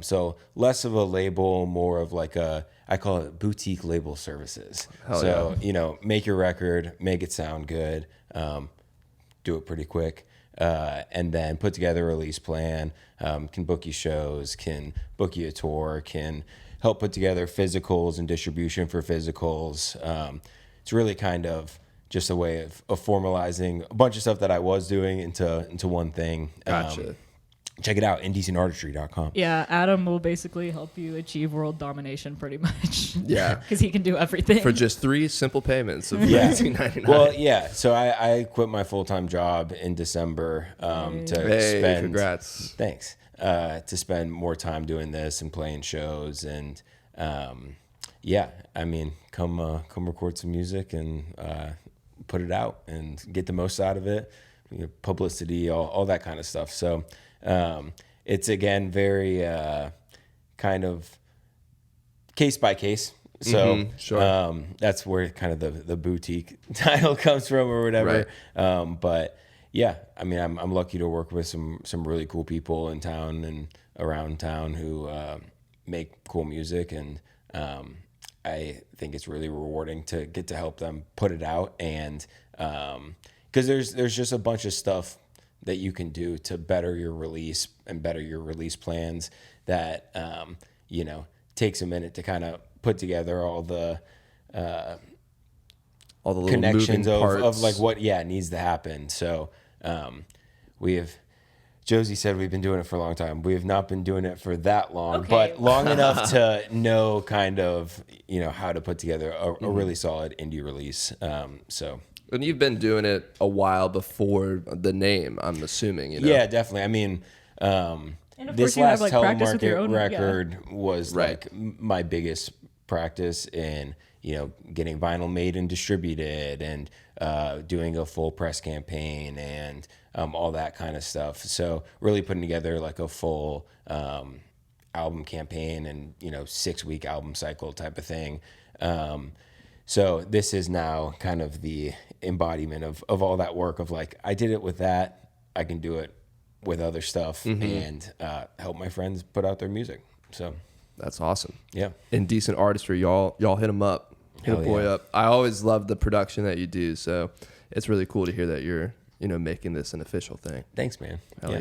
So less of a label, more of like I call it boutique label services. Hell So, make your record, make it sound good, do it pretty quick, and then put together a release plan, can book you shows, can book you a tour, can help put together physicals and distribution for physicals. It's really kind of just a way of formalizing a bunch of stuff that I was doing into one thing. Gotcha. Check it out, indecentartistry.com. Yeah, Adam will basically help you achieve world domination pretty much. Yeah. Because he can do everything. For just 3 simple payments of Yeah. $19.99. Well, yeah. So I quit my full-time job in December to spend. Congrats. Thanks. To spend more time doing this and playing shows and yeah. I mean, come record some music and put it out and get the most out of it. Publicity, all that kind of stuff. So it's again very kind of case by case. So sure. that's where kind of the boutique title comes from or whatever. Right. But yeah, I mean, I'm lucky to work with some really cool people in town and around town who make cool music, and I think it's really rewarding to get to help them put it out, and because there's just a bunch of stuff that you can do to better your release and better your release plans that takes a minute to kind of put together all the All the little connections moving parts. of like what needs to happen. So Josie said we've been doing it for a long time. We have not been doing it for that long, Okay. but long enough to know kind of how to put together a really solid indie release. And you've been doing it a while before the name, I'm assuming. Yeah, definitely. I mean, And of this course you have, last like, practice with your Telemarket own- record was Right. like my biggest practice in getting vinyl made and distributed and doing a full press campaign and all that kind of stuff. So really putting together like a full album campaign and 6-week album cycle type of thing. So this is now kind of the embodiment of all that work of like, I did it with that, I can do it with other stuff and help my friends put out their music. So That's awesome. yeah. Indecent Artistry, y'all hit him up. Hit a Hell boy yeah. up. I always love the production that you do, so it's really cool to hear that you're making this an official thing. Thanks, man. Hell yeah.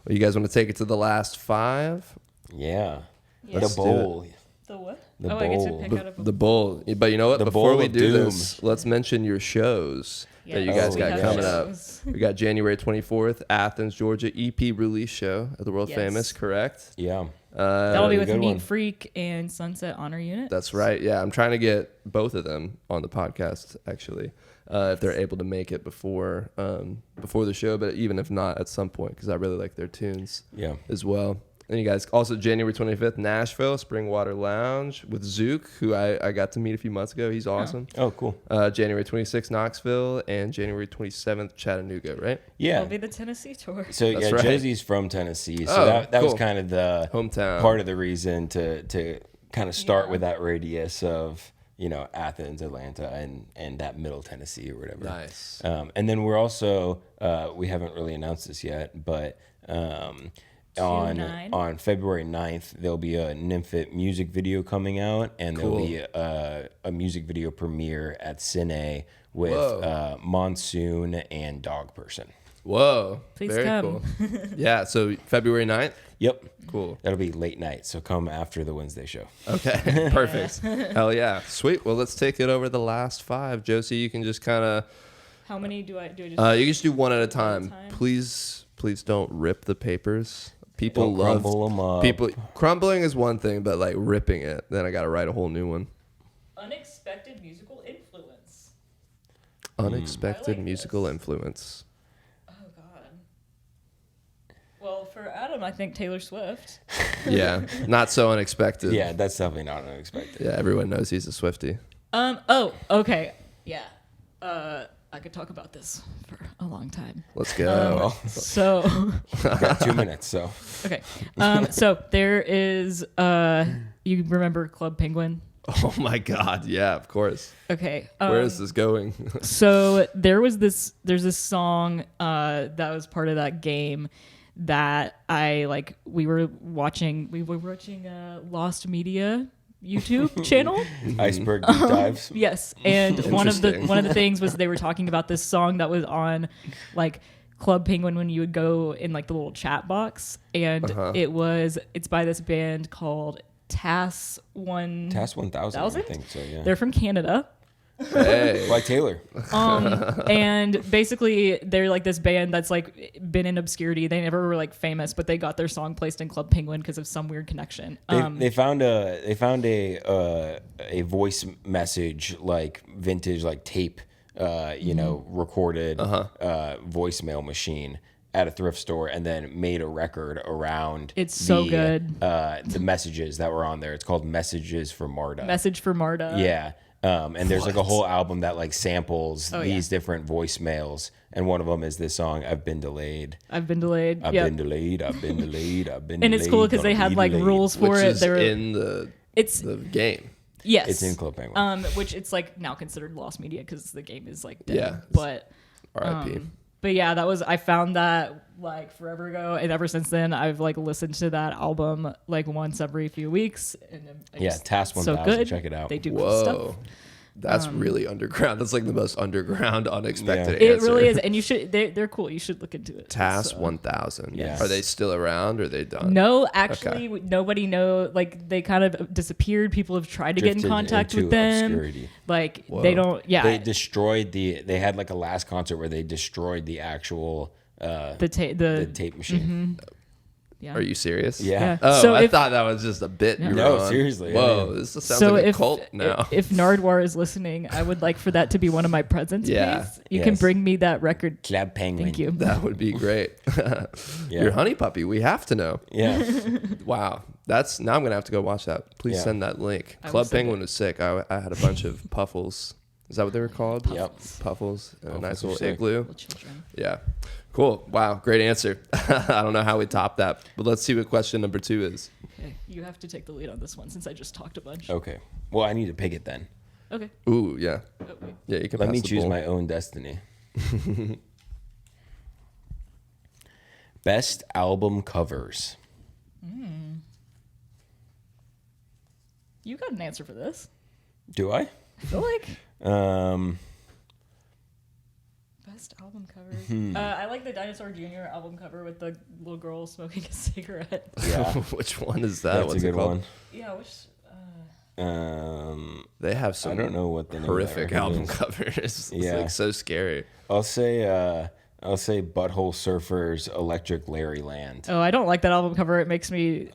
Well, you guys want to take it to the last 5? Yeah. Yeah. Let's The do it. bowl. The what? The I get to bowl. pick out of The bowl. But you know what? The Before bowl we of do doom. this, let's mention your shows that you Yes, guys Oh, got yes. coming up. shows. We got January 24th, Athens, Georgia, EP release show at the World Yes. Famous, correct? Yeah. That'll be a with good Neat one. Freak and Sunset Honor Unit. That's right. Yeah, I'm trying to get both of them on the podcast, actually, if they're able to make it before the show, but even if not, at some point, because I really like their tunes Yeah. as well. And you guys, also January 25th, Nashville, Springwater Lounge with Zook, who I got to meet a few months ago. He's awesome. Oh, cool. January 26th, Knoxville, and January 27th, Chattanooga, right? Yeah. That'll be the Tennessee tour. So That's yeah, right. Josie's from Tennessee, so Oh, that was cool. kind of the Hometown. part of the reason to kind of start Yeah. with that radius of Athens, Atlanta, and that middle Tennessee or whatever. Nice. And then we're also we haven't really announced this yet, but on February 9th there'll be a Nymphet music video coming out, and Cool. there'll be a music video premiere at Cine with Whoa. Monsoon and Dog Person. Whoa. Please Very come. cool. Yeah, so February 9th? Yep. Cool. That'll be late night, so come after the Wednesday show. Okay, perfect. Hell yeah. Sweet. Well, let's take it over the last 5. Josie, you can just kind of... How many do I just? you can just do one at a time. time? Please don't rip the papers. People Don't love crumble 'em up. people. Crumbling is one thing, but like ripping it, then I got to write a whole new one. Unexpected musical influence. Unexpected I like musical this. influence. Oh God. Well, for Adam, I think Taylor Swift. Yeah, not so unexpected. Yeah, that's definitely not unexpected. Yeah, everyone knows he's a Swiftie. Oh, okay. Yeah. I could talk about this for a long time. Let's go. So, Got 2 minutes, so. okay. So there is, you remember Club Penguin? Oh my God. Yeah, of course. Okay. Where is this going? So there's this song that was part of that game that we were watching Lost Media YouTube channel. Iceberg deep dives. Yes, and one of the Interesting. things was they were talking about this song that was on like Club Penguin when you would go in like the little chat box, and it's by this band called TAS 1000. TAS 1000, I think so, yeah. They're from Canada. Hey. Like Taylor. And basically they're like this band that's like been in obscurity. They never were like famous, but they got their song placed in Club Penguin because of some weird connection. They found a voice message, like vintage, like tape, recorded voicemail machine at a thrift store, and then made a record around. It's so good. The messages that were on there. It's called Messages for Marta. Message for Marta. Yeah. And there's like a whole album that like samples these yeah. different voicemails, and one of them is this song, "I've Been Delayed." I've been delayed. I've Yep. been delayed. I've been delayed. I've been And delayed. it's cool because they gonna had be like delayed. rules for Which it. is They were in it's the game. yes, It's in Club Penguin. which it's like now considered lost media because the game is like dead. Yeah. But R.I.P. But yeah, I found that like forever ago, and ever since then, I've like listened to that album like once every few weeks. And TAS 1000. So good. Check it out. They do cool stuff. Whoa. That's really underground. That's like the most underground, unexpected It answer. really is, and you should. They're cool. You should look into it. TAS So- 1000. Yes. Are they still around or are they done? No, actually, nobody know. Like they kind of disappeared. People have tried to get in Drifted contact into with them. obscurity. Like Whoa. they don't. Yeah, They destroyed they had like a last concert where they destroyed the actual the tape machine. yeah. Are you serious? Yeah. Oh, So I if- thought that was just a bit. You were No, on. seriously, Whoa, yeah. this sounds So like a if cult now. if Nardwar is listening, I would like for that to be one of my presents. Yeah. Please. You can Yes. bring me that record. Club Penguin. Thank you. That would be great. Yeah. Your Honeypuppy. We have to know. Yeah. Wow. Now I'm gonna have to go watch that. Please Yeah. send that link. I will Club send Penguin was sick. I had a bunch of puffles. Is that what they were called? Yep. Puffles. And a Puffles nice are little sick. igloo. Little children. Yeah. Cool. Wow. Great answer. I don't know how we top that, but let's see what question number 2 is. Okay, you have to take the lead on this one since I just talked a bunch. Okay. Well, I need to pick it then. Okay. Ooh, yeah. Oh, wait. Yeah, you can Let pass me the choose bowl. my own destiny. Best album covers. You got an answer for this. Do I? I feel like best album covers. I like the Dinosaur Jr. album cover with the little girl smoking a cigarette. Yeah. Which one is that? That's What's a it good called? one. Yeah, which They have some I don't know what the name of that horrific record album is. covers. It's Yeah. like so scary. I'll say Butthole Surfers Electric Larry Land. oh, I don't like that album cover. It makes me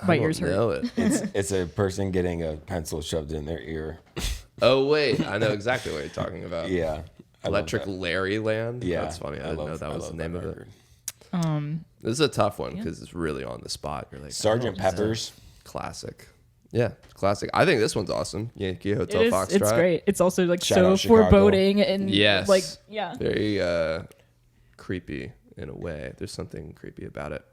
my I don't ears hurt. know it. It's a person getting a pencil shoved in their ear. Oh wait, I know exactly what you're talking about. Yeah. I love Electric that. Larry Land. Yeah. That's funny. I didn't know that was the name of it. record. This is a tough one because it's really on the spot. You're like Sergeant Pepper's. classic. Yeah, classic. I think this one's awesome. Yankee Hotel It is. Foxtrot. It's great. It's also like Shout so out Chicago. foreboding and Yes. like yeah. Very creepy in a way. There's something creepy about it.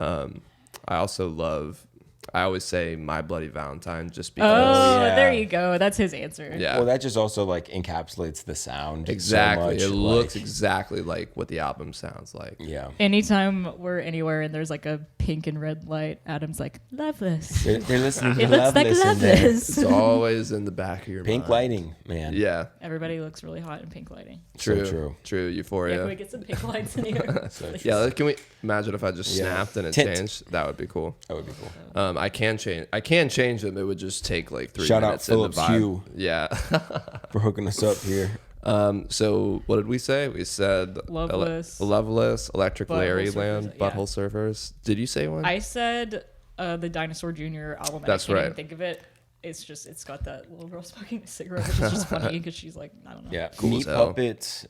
I also love. I always say My Bloody Valentine just because. Oh, yeah. there you go. That's his answer. Yeah. Well, that just also like encapsulates the sound. so Exactly. much, It like- looks exactly like what the album sounds like. Yeah. Anytime we're anywhere and there's like a pink and red light, Adam's like, loveless. They're listening to It looks like Loveless in there. loveless. It's always in the back of your Pink mind. lighting, man. Yeah. Everybody looks really hot in pink lighting. So True. true. True. Yeah, Euphoria. can we get some pink lights in here? Please? Yeah, can we imagine if I just Yeah. snapped and it Tint. changed? That would be cool. That would be cool. I can change them. It would just take like 3 Shout out minutes. in the Philips vibe. Hue. Yeah. For hooking us up here. So what did we say? We said Loveless, Electric Butthole Larryland, Surfers, yeah. Butthole Surfers. Did you say one? I said the Dinosaur Jr. album. That's and I can't right. even think of it. It's got that little girl smoking a cigarette, which is just funny because she's like, I don't know. Yeah, Cool Meat as hell. Puppets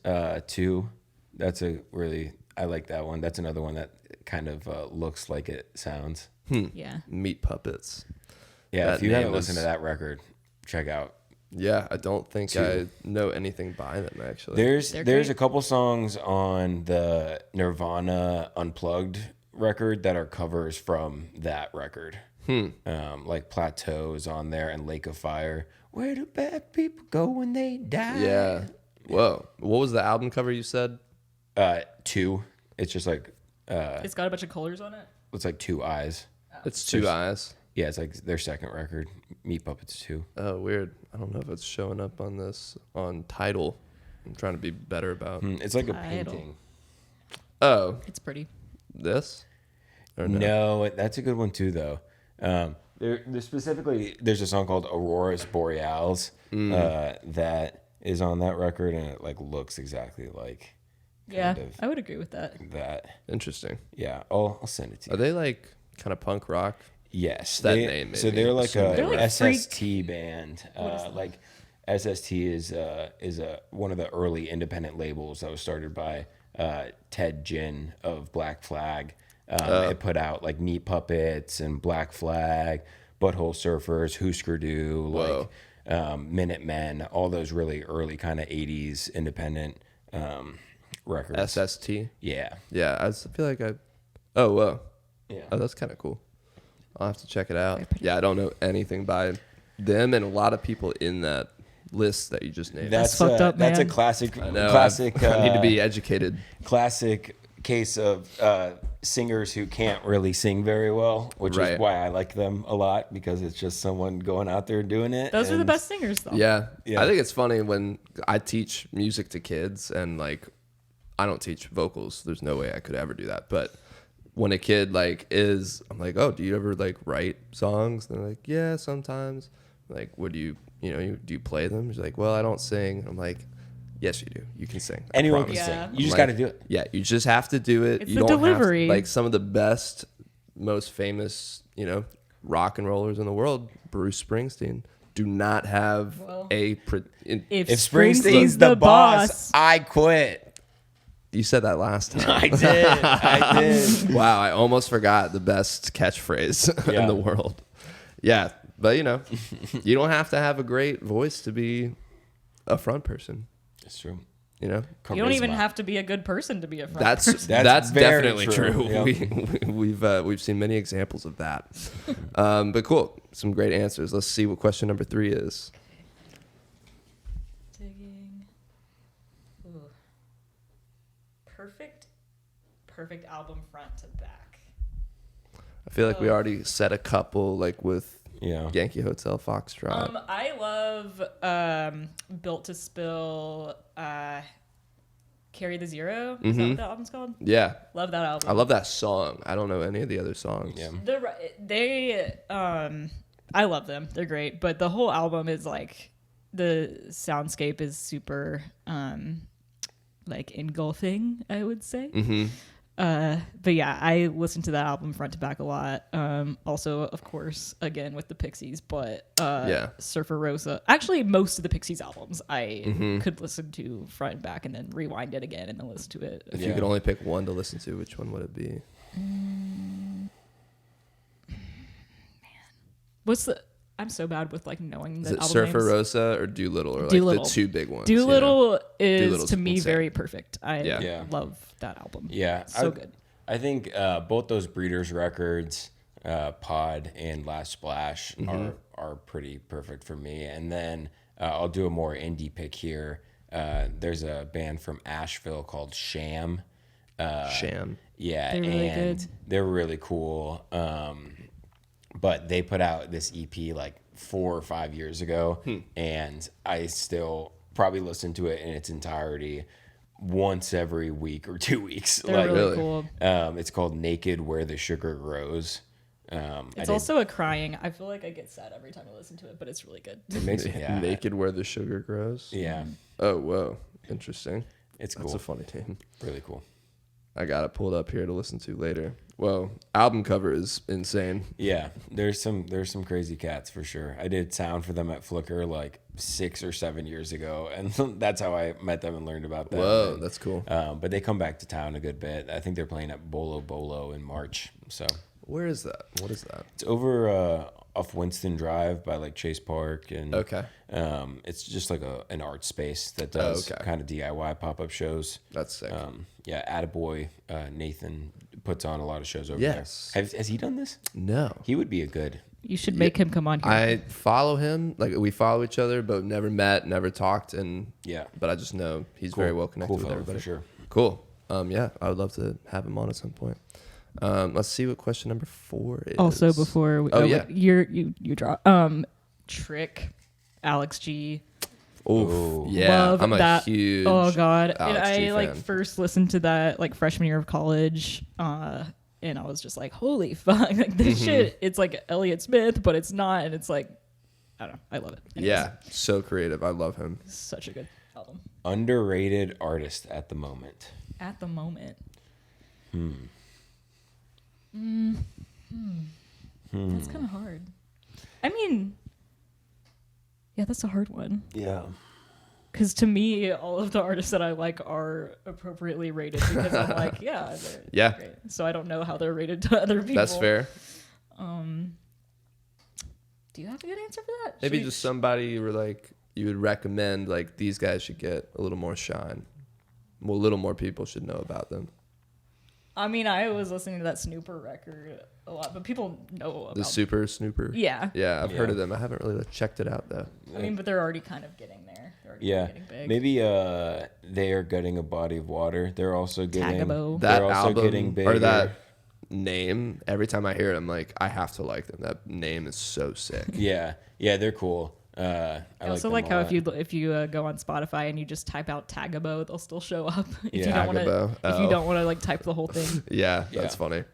2. That's I like that one. That's another one that kind of looks like it sounds. Yeah. Meat Puppets. Yeah, That if you haven't name listened is- to that record, check out. Yeah, I don't think Two. I know anything by them actually. There's They're a great. couple songs on the Nirvana Unplugged record that are covers from that record. Like Plateaus on there and Lake of Fire. Where do bad people go when they die? Yeah. Whoa. What was the album cover you said? 2. It's just like It's got a bunch of colors on it. it's like 2 eyes. It's Two Eyes. Yeah, it's like their second record. Meat Puppets 2. Oh, weird. I don't know if it's showing up on Tidal. I'm trying to be better about. It's like a Title. painting. Oh, It's pretty. this? Or no? No, that's a good one too, though. There's specifically, there's a song called Auroras Borealis that is on that record, and it like looks exactly like Yeah, kind of I would agree with that. that. Interesting. Yeah, I'll send it to you. Are they like kind of punk rock? Yes, That name, So maybe. they're like Assume a they were. SST band. What is that? Like SST is one of the early independent labels that was started by Ted Ginn of Black Flag. It put out like Meat Puppets and Black Flag, Butthole Surfers, Husker Du, Whoa. like Minutemen, all those really early kind of 80s independent records. SST? Yeah. Yeah, I feel like I. Oh, whoa. Yeah. Oh, that's kind of cool. I'll have to check it out. Very pretty. Yeah, I don't know anything by them and a lot of people in that list that you just named. That's fucked up, That's a man. classic. I know. Classic. I need to be educated. Classic case of singers who can't really sing very well, which Right. is why I like them a lot, because it's just someone going out there and doing it. Those are the and- best singers, though. Yeah. Yeah. I think it's funny when I teach music to kids and like I don't teach vocals. There's no way I could ever do that. But when a kid like I'm like, oh, do you ever like write songs? And they're like, yeah, sometimes. Like, what do you do you play them? She's like, well, I don't sing. I'm like, yes, you do. You can sing. I Anyone can promise. Yeah. sing. You just Like, got to do it. Yeah, you just have to do it. It's you the don't delivery. Have to, like some of the best, most famous, rock and rollers in the world, Bruce Springsteen, do not have Well, If If Springsteen's the boss, I quit. you said that last time. I did. I did. Wow, I almost forgot the best catchphrase in Yeah. the world. Yeah, but you don't have to have a great voice to be a front person. It's true. you don't even Charisma. have to be a good person to be a front That's person. That's very definitely true. true. Yep. We've seen many examples of that. But cool, some great answers. Let's see what question number 3 is. Digging. Ooh. Perfect album front to back. I feel like we already said a couple, like with Yeah. Yankee Hotel Foxtrot. I love Built to Spill, Carry the Zero. Is that what that album's called? Yeah, Love that album. I love that song. I don't know any of the other songs. Yeah. I love them. They're great. But the whole album is like, the soundscape is super like engulfing, I would say. Mm-hmm. But yeah, I listened to that album front to back a lot. Also, of course, again with the Pixies, but Yeah. Surfer Rosa. Actually, most of the Pixies albums I Mm-hmm. could listen to front and back and then rewind it again and then listen to it. If you Yeah. could only pick one to listen to, which one would it be? I'm so bad with like knowing Is the it album Surfer names. Rosa or Doolittle, or like Doolittle. the two big ones? Doolittle is Doolittle's to me insane. very perfect. I Yeah. Yeah. love that album. Yeah. So good. I think both those Breeders records, Pod and Last Splash, are pretty perfect for me. And then I'll do a more indie pick here. There's a band from Asheville called Sham. Sham. Yeah, They're really and good. they're really cool. But they put out this EP like 4 or 5 years ago, and I still probably listen to it in its entirety once every week or 2 weeks. They're like, really really? cool. it's called Naked Where the Sugar Grows. It's also a crying. I feel like I get sad every time I listen to it, but it's really good. It makes me Naked Where the Sugar Grows. Yeah. Oh, whoa. Interesting. It's cool. That's a funny name. Really cool. I got it pulled up here to listen to later. Whoa. Album cover is insane. Yeah. There's some crazy cats for sure. I did sound for them at Flickr like 6 or 7 years ago, and that's how I met them and learned about them. Whoa, and, that's cool. But they come back to town a good bit. I think they're playing at Bolo Bolo in March. So where is that? What is that? it's over off Winston Drive by like Chase Park, and Okay. It's just like an art space that does kind of DIY pop-up shows. That's sick. Yeah, Attaboy Nathan puts on a lot of shows over Yes. there. Has he done this? No. He would be a good. You should make him come on here. I follow him. Like, we follow each other, but never met, never talked. And Yeah. But I just know he's very well connected with fellow, everybody. for sure. Cool. Yeah, I would love to have him on at some point. Let's see what question number 4 is. Also, before you draw Trick, Alex G. Oof. Yeah, Love I'm a that. huge Oh God, and Alex G I like fan. first listened to that like freshman year of college, and I was just like, holy fuck, like this shit. It's like Elliott Smith, but it's not, and it's like, I don't know, I love it. Anyways, Yeah, so creative. I love him. such a good album. Underrated artist at the moment. At the moment, that's kind of hard. I mean, yeah, that's a hard one. Yeah. Because to me, all of the artists that I like are appropriately rated because I'm like, yeah, they're Yeah. great. So I don't know how they're rated to other people. That's fair. Do you have a good answer for that? Maybe Should we- just somebody where like you would recommend like these guys should get a little more shine. Well, a little more people should know about them. I mean, I was listening to that Snooper record a lot, but people know about The Super Snooper. Yeah. Yeah, I've heard Yeah. of them. I haven't really checked it out though. I mean, but they're already kind of getting there. They're already Yeah. getting big. Maybe they are getting a body of water. They're also getting Tagabo. That they're also album getting bigger. or that name, every time I hear it, I'm like, I have to like them. That name is so sick. Yeah, they're cool. I also like like them a how lot. if you go on Spotify and you just type out Tagabo, they'll still show up. If you Yeah. don't want to, Tagabo. if you Oh. don't want to like type the whole thing. Yeah, that's Yeah. funny.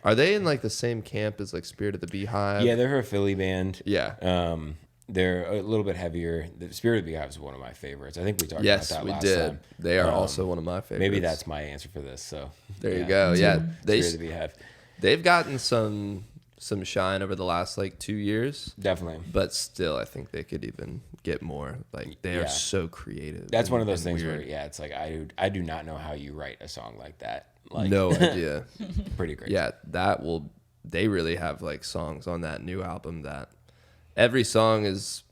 Are they in like the same camp as like Spirit of the Beehive? Yeah, they're a Philly band. Yeah. They're a little bit heavier. The Spirit of the Beehive is one of my favorites. I think we talked Yes, about that we last did. time. They are also one of my favorites. Maybe that's my answer for this. So There you go. Yeah, Spirit of the Beehive. they've gotten some shine over the last like 2 years, Definitely. but still, I think they could even get more. Like they Yeah. are so creative. That's and- one of those and things weird. where it's like I do not know how you write a song like that. Like No idea. pretty great. Yeah, they really have like songs on that new album that every song is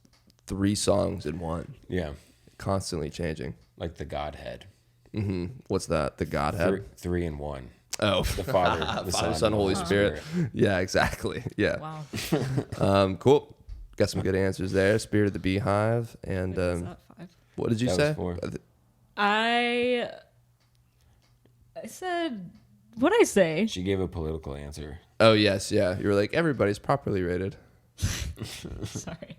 3 songs in one, Yeah. constantly changing. Like the Godhead. What's that? The Godhead? 3 in 1. Oh, The Father, the Father, Son, Son, and the Holy Spirit. Yeah, exactly. Yeah. Wow. Cool. Got some good answers there. Spirit of the Beehive. And Is that 5? what did you That say? was 4. I said, what'd I say? She gave a political answer. Oh, yes. Yeah. You were like, everybody's properly rated. Sorry.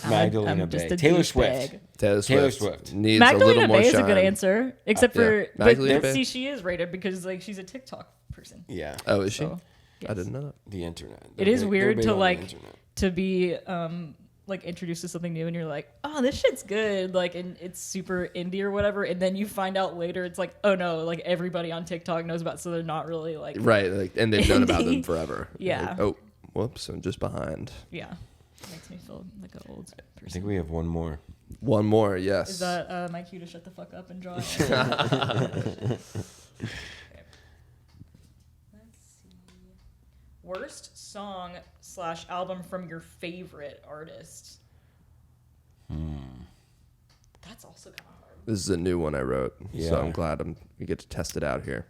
Magdalena I'm just Bay. a Taylor douchebag. Swift. Taylor Swift. needs a Magdalena little more Bay is shine. a good answer, except for Yeah. Magdalena but Bay? see, she is rated because like she's a TikTok person. Yeah. Oh, is she? So, I yes. didn't know that. The internet. It is weird to like to be like introduced to something new and you're like, oh, this shit's good, like, and it's super indie or whatever, and then you find out later it's like, oh no, like everybody on TikTok knows about, so they're not really like Right. Like, and they've known about them Indie. forever. Yeah. Like, oh, whoops. I'm just behind. yeah. Makes me feel like an old person. I think we have one more. One more. Yes. Is that my cue to shut the fuck up and draw? Okay. Let's see. Worst song / album from your favorite artist. That's also kind of hard. This is a new one I wrote. So Yeah. I'm glad we get to test it out here.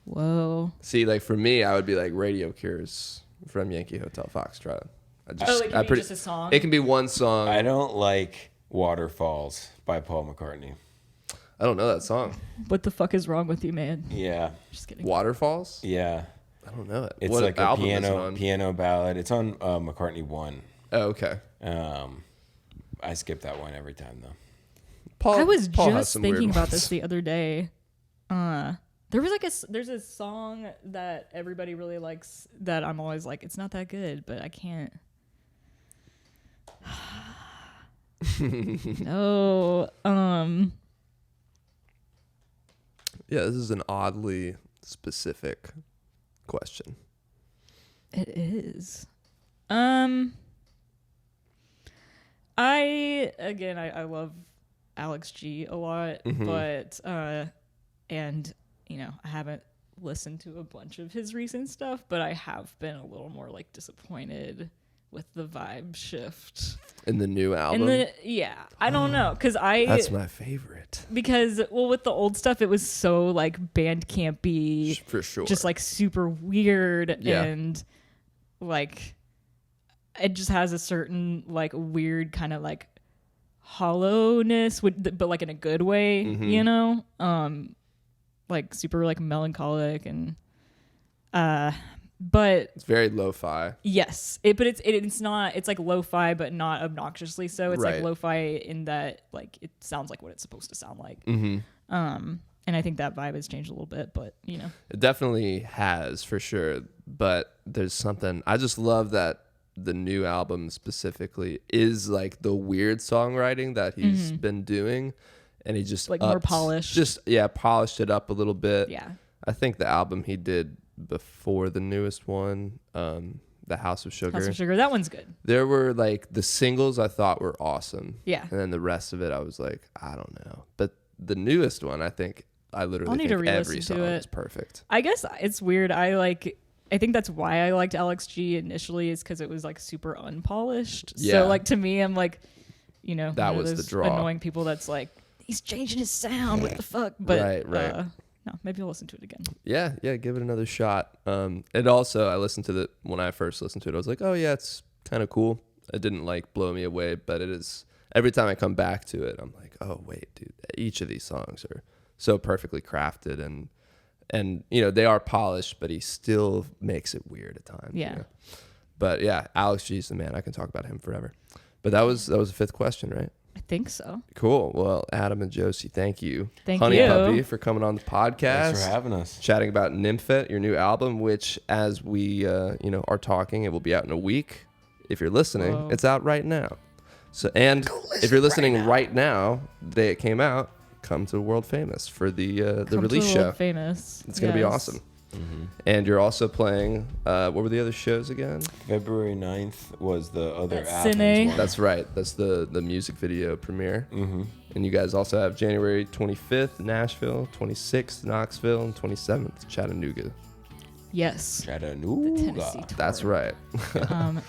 Whoa. See, like for me, I would be like Radio Cures from Yankee Hotel Foxtrot. Just a song? It can be one song. I don't like Waterfalls by Paul McCartney. I don't know that song. What the fuck is wrong with you, man? Yeah. Just kidding. Waterfalls? Yeah. I don't know it. It's What like a album is it on? piano ballad. It's on McCartney 1. Oh, okay. I skip that one every time though. Paul, I was Paul has just some thinking weird about ones. this the other day. there's a song that everybody really likes that I'm always like, it's not that good, but I can't. No. Yeah, this is an oddly specific question. It is. I love Alex G a lot, but and I haven't listened to a bunch of his recent stuff, but I have been a little more like disappointed with the vibe shift In the new album? I don't know, That's my favorite. because with the old stuff it was so like band campy, For sure. just like super weird, and like it just has a certain like weird kind of like hollowness, but like in a good way, like super like melancholic and but It's very lo-fi. yes, it's not, it's like lo-fi but not obnoxiously so. It's Right. like lo-fi in that like it sounds like what it's supposed to sound like. And I think that vibe has changed a little bit, but It definitely has, for sure. But there's something, I just love that the new album specifically is like the weird songwriting that he's been doing, and he just like more polished. Polished it up a little bit. Yeah. I think the album he did before the newest one, the House of Sugar. House of Sugar, that one's good. There were like the singles I thought were awesome. Yeah. And then the rest of it I was like, I don't know. But the newest one, I think I literally I'll need to think every re-listen song to it. is perfect. I guess it's weird. I think that's why I liked Alex G initially, is because it was like super unpolished. Yeah. So like to me, I'm like, That one of was the those draw. annoying people that's like, he's changing his sound. What the fuck? But Right. no, maybe I'll listen to it again. Yeah, give it another shot. It also, I listened to when I first listened to it, I was like, oh yeah, it's kind of cool. It didn't like blow me away, but it is, every time I come back to it, I'm like, oh wait, dude, each of these songs are so perfectly crafted, and they are polished, but he still makes it weird at times. Yeah. But yeah, Alex G's the man. I can talk about him forever. But that was the fifth question, right? I think so. Cool. Well, Adam and Josie, thank you. Thank Honeypuppy you for coming on the podcast. Thanks for having us. Chatting about Nymphet, your new album, which as we are talking, it will be out in a week. If you're listening, Whoa. it's out right now. So, and if you're listening right now, the day it came out, come to World Famous for the release show. Famous. It's gonna be awesome. And you're also playing, what were the other shows again? February 9th was the other At Athens Cine. one. That's right. That's the music video premiere. And you guys also have January 25th, Nashville, 26th, Knoxville, and 27th, Chattanooga. Yes. Chattanooga. Tennessee tour. That's right.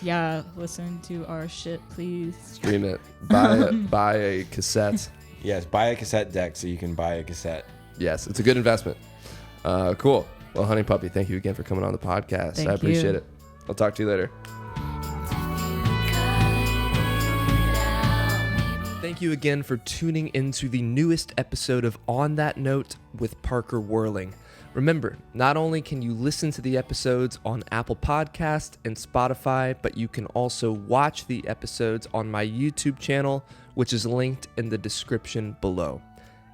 Yeah, listen to our shit, please. Stream it. Buy a cassette. Yes, buy a cassette deck so you can buy a cassette. Yes, it's a good investment. Cool. Well, Honeypuppy, thank you again for coming on the podcast. Thank I appreciate you. it. I'll talk to you later. Thank you again for tuning into the newest episode of On That Note with Parker Whirling. Remember, not only can you listen to the episodes on Apple Podcast and Spotify, but you can also watch the episodes on my YouTube channel, which is linked in the description below.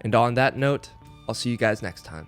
And on that note, I'll see you guys next time.